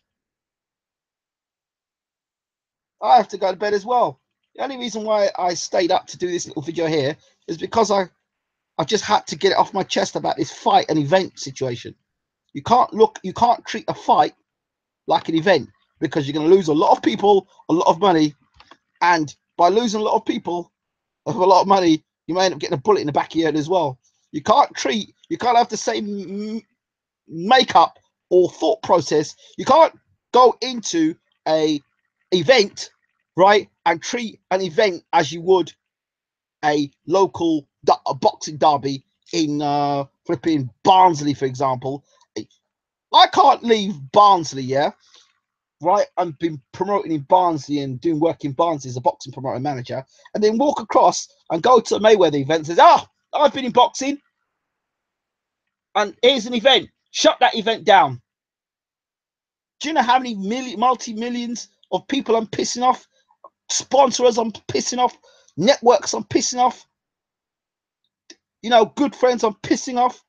I have to go to bed as well. The only reason why I stayed up to do this little video here is because I just had to get it off my chest about this fight and event situation. You can't treat a fight like an event, because you're going to lose a lot of people, a lot of money, and by losing a lot of people, a lot of money, you may end up getting a bullet in the back of your head as well. You can't have the same makeup or thought process. You can't go into a event, right, and treat an event as you would a local boxing derby in flipping Barnsley, for example. I can't leave Barnsley, yeah, right? I've been promoting in Barnsley and doing work in Barnsley as a boxing promoter manager, and then walk across and go to a Mayweather event and says, I've been in boxing, and here's an event. Shut that event down. Do you know how many multi-millions of people I'm pissing off? Sponsors I'm pissing off. Networks I'm pissing off. You know, good friends I'm pissing off.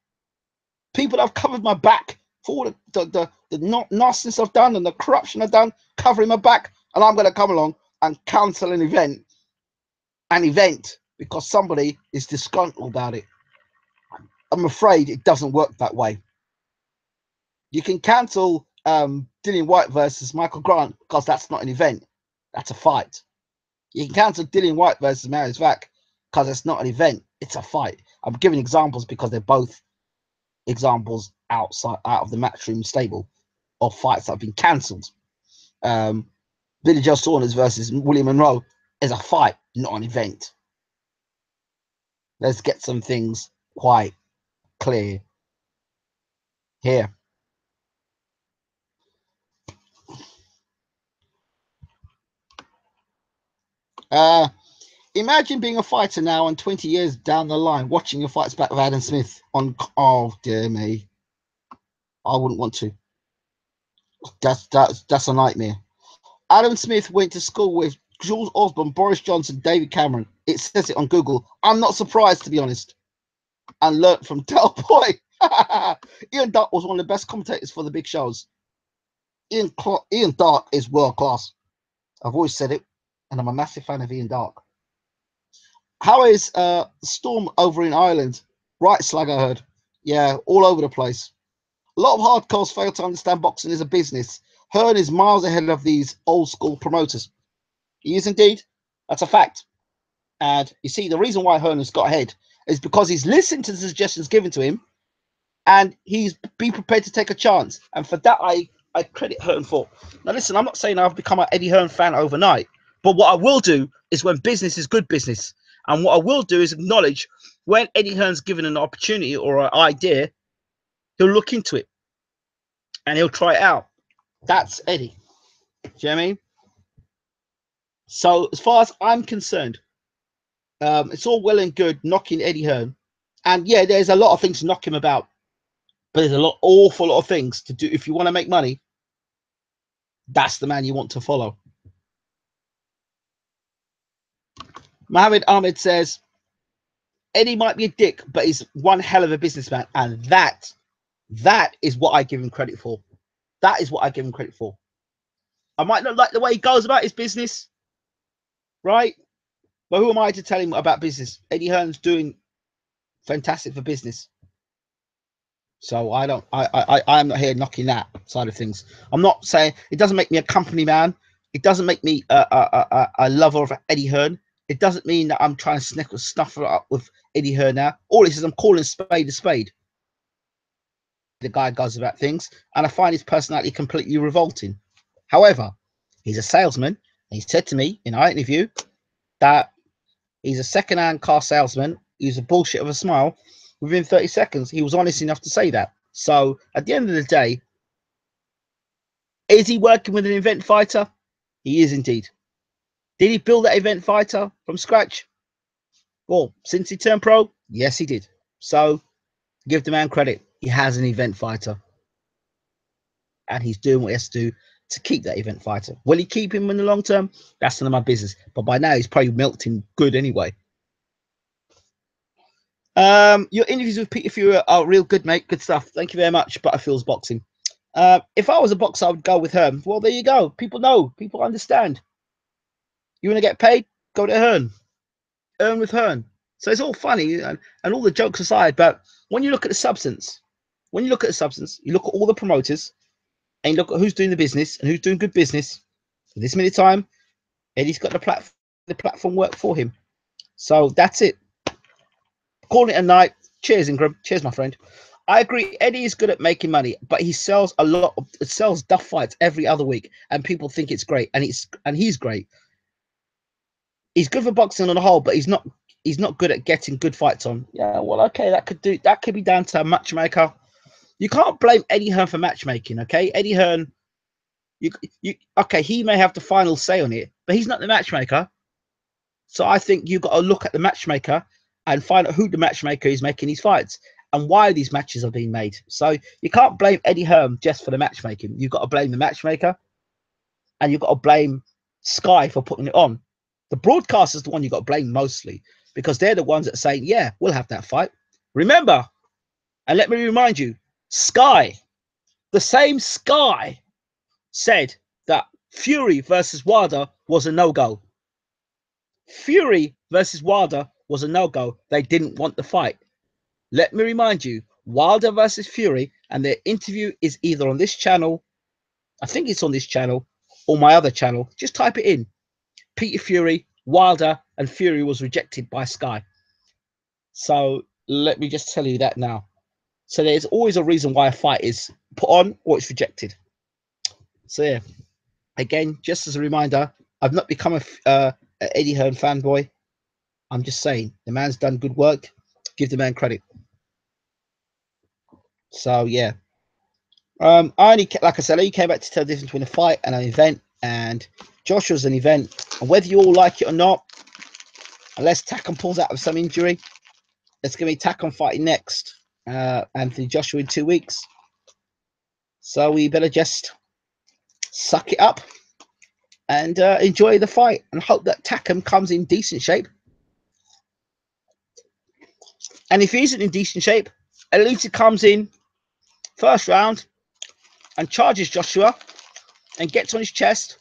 People that have covered my back for all the the nastiness I've done and the corruption I've done, covering my back, and I'm going to come along and cancel an event because somebody is disgruntled about it. I'm afraid it doesn't work that way. You can cancel Dillian Whyte versus Michael Grant because that's not an event. That's a fight. You can cancel Dillian Whyte versus Marius Vac because it's not an event. It's a fight. I'm giving examples because they're both examples out of the Matchroom stable of fights that have been cancelled. Billy Joe Saunders versus William Monroe is a fight, not an event. Let's get some things quite clear here. Imagine being a fighter now and 20 years down the line, watching your fights back with Adam Smith on. Oh dear me, I wouldn't want to. That's a nightmare. Adam Smith went to school with Jules Osborne, Boris Johnson, David Cameron. It says it on Google. I'm not surprised, to be honest. And learnt from Del Boy. Ian Dark was one of the best commentators for the big shows. Ian Dark is world class. I've always said it, and I'm a massive fan of Ian Dark. How is Storm over in Ireland? Right, Slag, I heard. Yeah, all over the place. A lot of hardcores fail to understand boxing as a business. Hearn is miles ahead of these old school promoters. He is indeed. That's a fact. And you see, the reason why Hearn has got ahead is because he's listened to the suggestions given to him and he's been prepared to take a chance. And for that, I credit Hearn for. Now, listen, I'm not saying I've become an Eddie Hearn fan overnight, but what I will do is when business is good business. And what I will do is acknowledge when Eddie Hearn's given an opportunity or an idea, he'll look into it and he'll try it out. That's Eddie. Do you know what I mean? So as far as I'm concerned, it's all well and good knocking Eddie Hearn. And yeah, there's a lot of things to knock him about. But there's awful lot of things to do. If you want to make money, that's the man you want to follow. Mohammed Ahmed says, Eddie might be a dick, but he's one hell of a businessman. And that is what I give him credit for. That is what I give him credit for. I might not like the way he goes about his business, right? But who am I to tell him about business? Eddie Hearn's doing fantastic for business. So I'm not here knocking that side of things. I'm not saying it doesn't make me a company man. It doesn't make me a lover of Eddie Hearn. It doesn't mean that I'm trying to stuff it up with Eddie Hearn now. All this is I'm calling spade a spade. The guy goes about things, and I find his personality completely revolting. However, he's a salesman. He said to me in our interview that he's a second-hand car salesman. He's a bullshit of a smile. Within 30 seconds, he was honest enough to say that. So at the end of the day, is he working with an event fighter? He is indeed. Did he build that event fighter from scratch? Well, since he turned pro, yes, he did. So give the man credit. He has an event fighter. And he's doing what he has to do to keep that event fighter. Will he keep him in the long term? That's none of my business. But by now, he's probably milked him good anyway. Your interviews with Peter Fury are real good, mate. Good stuff. Thank you very much. Butterfield's boxing. If I was a boxer, I would go with Hearn. Well, there you go. People know. People understand. You want to get paid? Go to Hearn. Earn with Hearn. So it's all funny and all the jokes aside. But when you look at the substance, you look at all the promoters and you look at who's doing the business and who's doing good business. At this minute time, Eddie's got the platform work for him. So that's it. Calling it a night. Cheers, Ingram. Cheers, my friend. I agree. Eddie is good at making money, but he sells sells duff fights every other week, and people think it's great, and he's great. He's good for boxing on the whole, but he's not good at getting good fights on. Yeah, well, okay, that could be down to a matchmaker. You can't blame Eddie Hearn for matchmaking, okay? Eddie Hearn, okay, he may have the final say on it, but he's not the matchmaker. So I think you've got to look at the matchmaker and find out who the matchmaker is making these fights and why these matches are being made. So you can't blame Eddie Hearn just for the matchmaking. You've got to blame the matchmaker and you've got to blame Sky for putting it on. The broadcaster is the one you've got to blame mostly because they're the ones that say, yeah, we'll have that fight. Remember, and let me remind you, Sky The same Sky said that Fury versus Wilder was a no-go. Fury versus Wilder was a no-go. They didn't want the fight. Let me remind you, Wilder versus Fury, and their interview is either on this channel, I think it's on this channel, or my other channel. Just type it in. Peter Fury, Wilder, and Fury was rejected by Sky. So let me just tell you that now. So there's always a reason why a fight is put on or it's rejected. So yeah, again, just as a reminder, I've not become a Eddie Hearn fanboy. I'm just saying the man's done good work. Give the man credit. So yeah, I only, like I said, I only came back to tell the difference between a fight and an event, and Joshua's an event. And whether you all like it or not, unless Takam pulls out of some injury, it's going to be Takam fighting next, Anthony Joshua in 2 weeks. So we better just suck it up and enjoy the fight and hope that Takam comes in decent shape. And if he isn't in decent shape, at least he comes in first round and charges Joshua and gets on his chest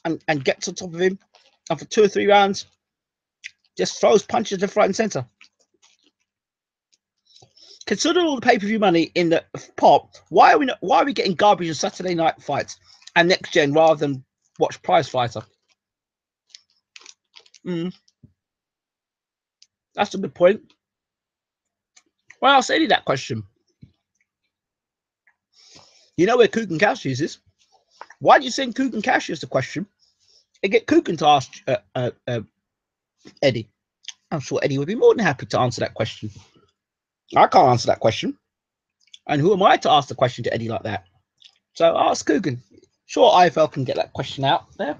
and gets on top of him, and for 2 or 3 rounds just throws punches left, right, and center. Considering all the pay-per-view money in the pot, why are we getting garbage on Saturday night fights and next gen rather than watch prize fighter? That's a good point. Well, I'll say that question. You know where Kugan Cassius is? Why do you send Kugan Cassius the question and get Kugan to ask Eddie? I'm sure Eddie would be more than happy to answer that question. I can't answer that question. And who am I to ask the question to Eddie like that? So ask Kugan. Sure, IFL can get that question out there.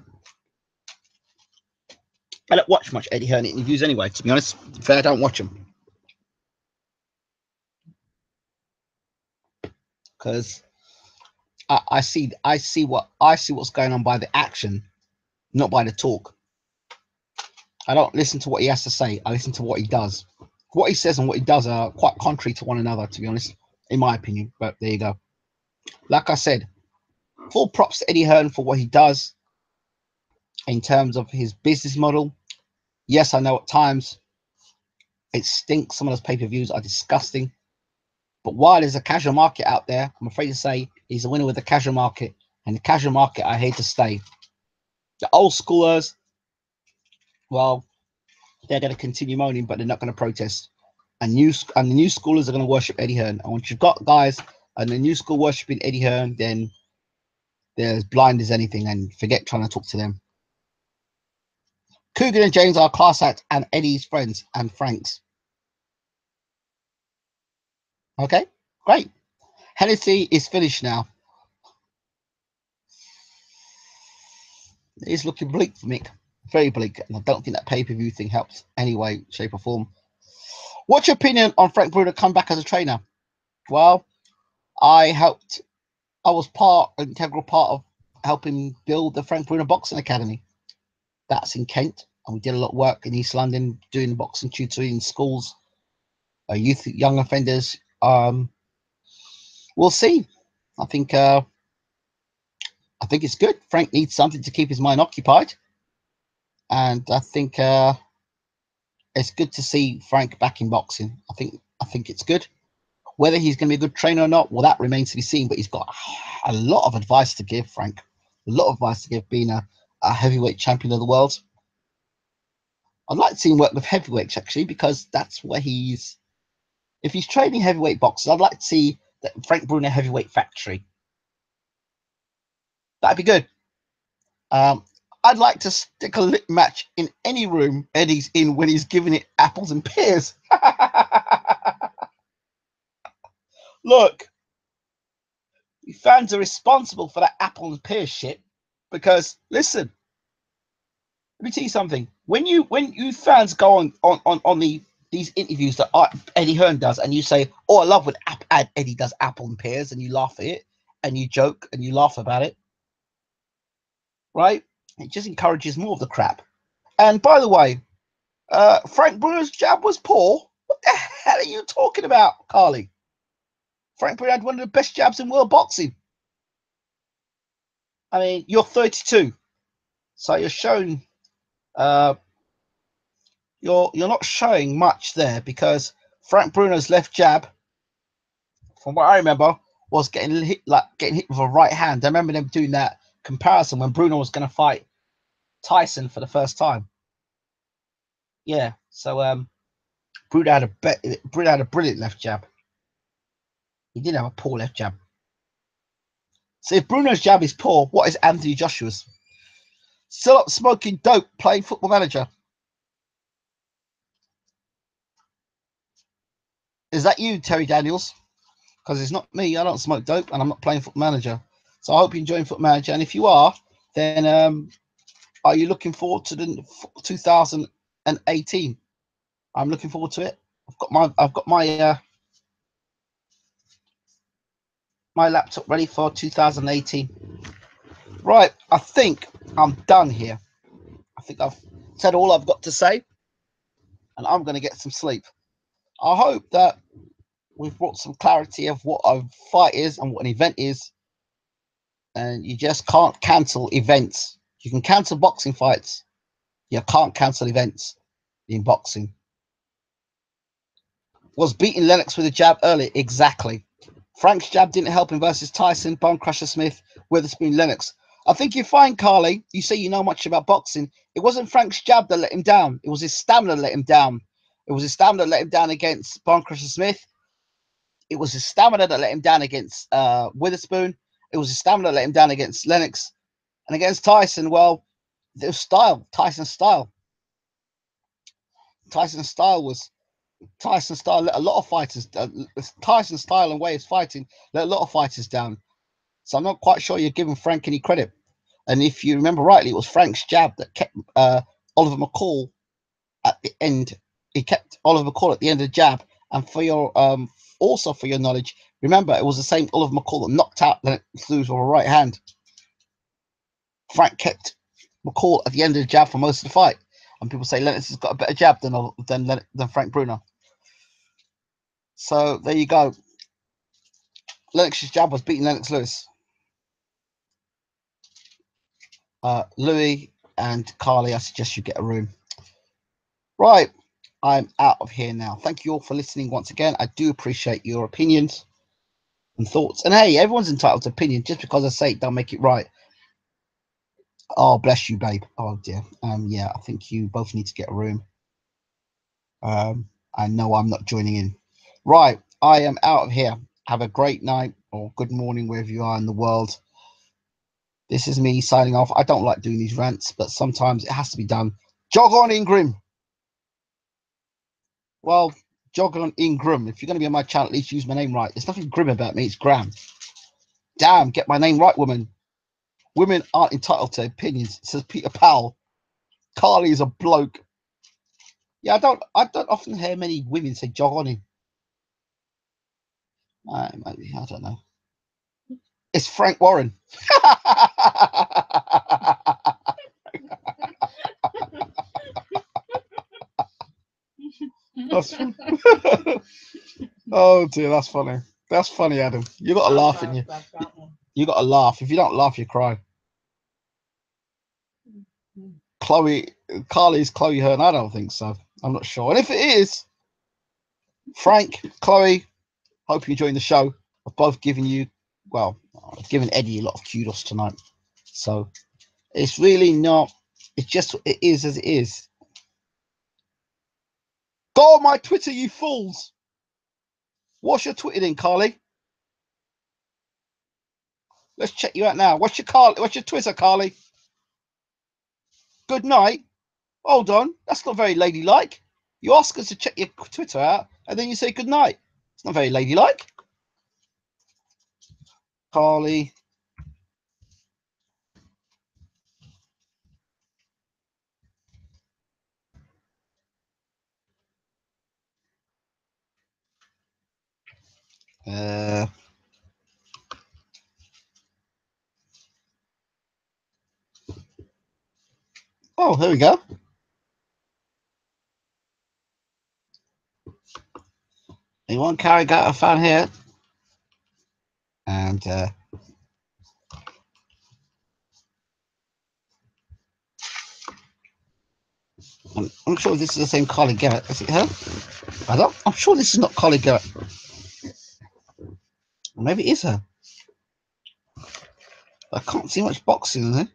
I don't watch much Eddie Hearn interviews anyway, to be honest. Fair, I don't watch them. Because I see what's going on by the action, not by the talk. I don't listen to what he has to say. I listen to what he does. What he says and what he does are quite contrary to one another, to be honest, in my opinion. But there you go. Like I said, full props to Eddie Hearn for what he does in terms of his business model. Yes, I know at times it stinks. Some of those pay-per-views are disgusting. But while there's a casual market out there, I'm afraid to say he's a winner with the casual market. And the casual market are here to stay. The old schoolers, well, they're going to continue moaning, but they're not going to protest. And the new schoolers are going to worship Eddie Hearn. And once you've got guys and the new school worshiping Eddie Hearn, then they're as blind as anything, and forget trying to talk to them. Kugan and James are class act and Eddie's friends and Frank's. Okay, great. Hennessy is finished now. It is looking bleak for Mick. Very bleak. And I don't think that pay-per-view thing helps any way, shape, or form. What's your opinion on Frank Bruno come back as a trainer? Well, I was an integral part of helping build the Frank Bruno Boxing Academy. That's in Kent. And we did a lot of work in East London doing boxing tutoring in schools, youth, young offenders. We'll see. I think it's good. Frank needs something to keep his mind occupied. And I think it's good to see Frank back in boxing. I think it's good. Whether he's going to be a good trainer or not, well, that remains to be seen. But he's got a lot of advice to give, Frank. A lot of advice to give, being a heavyweight champion of the world. I'd like to see him work with heavyweights, actually, because that's where he's... If he's training heavyweight boxers, I'd like to see that Frank Bruno Heavyweight Factory. That'd be good. I'd like to stick a lip match in any room Eddie's in when he's giving it apples and pears. Look, fans are responsible for that apple and pear shit because, listen, let me tell you something. When you fans go on these interviews that Eddie Hearn does, and you say, "Oh, I love when Eddie does apple and pears," and you laugh at it, and you joke and you laugh about it, right? It just encourages more of the crap. And by the way, Frank Bruno's jab was poor. What the hell are you talking about, Carly? Frank Bruno had one of the best jabs in world boxing. I mean, you're 32, so you're showing. You're not showing much there, because Frank Bruno's left jab, from what I remember, was getting hit with a right hand. I remember them doing that comparison when Bruno was going to fight Tyson for the first time. Yeah, so Bruno had a brilliant left jab. He didn't have a poor left jab. So if Bruno's jab is poor, what is Anthony Joshua's? Still up smoking dope, playing Football Manager. Is that you, Terry Daniels? Because it's not me. I don't smoke dope, and I'm not playing Football Manager. So I hope you're enjoying Football Manager. And if you are, then are you looking forward to the 2018? I'm looking forward to it. I've got my my laptop ready for 2018. Right, I think I'm done here. I think I've said all I've got to say, and I'm going to get some sleep. I hope that we've brought some clarity of what a fight is and what an event is, and you just can't cancel events. You can cancel boxing fights. You can't cancel events in boxing. Was beating Lennox with a jab early? Exactly. Frank's jab didn't help him versus Tyson, Bone Crusher Smith, Witherspoon, Lennox. I think you're fine, Carly. You say you know much about boxing. It wasn't Frank's jab that let him down. It was his stamina that let him down. It was his stamina that let him down against Bone Crusher Smith. It was his stamina that let him down against Witherspoon. It was his stamina that let him down against Lennox. And against Tyson, well, it was style. Tyson's style. Tyson's style let a lot of fighters. Tyson's style and way of fighting let a lot of fighters down. So I'm not quite sure you're giving Frank any credit. And if you remember rightly, it was Frank's jab that kept Oliver McCall at the end. He kept Oliver McCall at the end of the jab. And for your also for your knowledge, remember it was the same Oliver McCall that knocked out Lennox Lewis with a right hand. Frank kept McCall at the end of the jab for most of the fight. And people say Lennox has got a better jab than Frank Bruno. So there you go. Lennox's jab was beating Lennox Lewis. Louis and Carly, I suggest you get a room. Right, I'm out of here now. Thank you all for listening once again. I do appreciate your opinions and thoughts. And hey, everyone's entitled to opinion. Just because I say it don't make it right. Oh, bless you, babe. Oh dear. Yeah, I think you both need to get a room. I know I'm not joining in. Right, I am out of here. Have a great night or good morning wherever you are in the world. This is me signing off. I don't like doing these rants, but sometimes it has to be done. Jog on, Ingram. Well, jog on, Ingram. If you're going to be on my channel, at least use my name right. There's nothing grim about me. It's Graham. Damn, get my name right, woman. Women aren't entitled to opinions, says Peter Powell. Carly is a bloke. Yeah, I don't often hear many women say jog on in. Maybe, I don't know. It's Frank Warren. Oh dear, that's funny. That's funny, Adam. You got to laugh, and you got to laugh. If you don't laugh, you cry. Carly's Chloe Hearn. I don't think so. I'm not sure. And if it is, Frank, Chloe, hope you're enjoying the show. I've both given you, well, I've given Eddie a lot of kudos tonight. So it's really not, it's just, it is as it is. Go on my Twitter, you fools. What's your Twitter then, Carly? Let's check you out now. What's your Twitter, Carly? Good night. Hold on. That's not very ladylike. You ask us to check your Twitter out, and then you say good night. It's not very ladylike. Carly. Oh, here we go. Anyone carry out a fan here? dear. I'm sure this is the same Carly Garrett. Is it her? I'm sure this is not Carly Garrett. Maybe it is her. I can't see much boxing in there.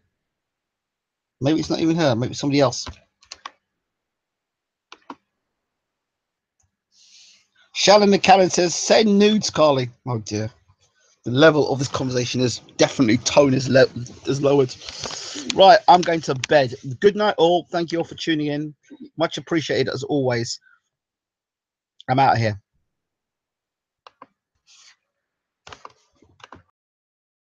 Maybe it's not even her. Maybe it's somebody else. Shannon McCallan says, send nudes, Carly. Oh dear. The level of this conversation is definitely tone is lowered. Right, I'm going to bed. Good night, all. Thank you all for tuning in. Much appreciated as always. I'm out of here.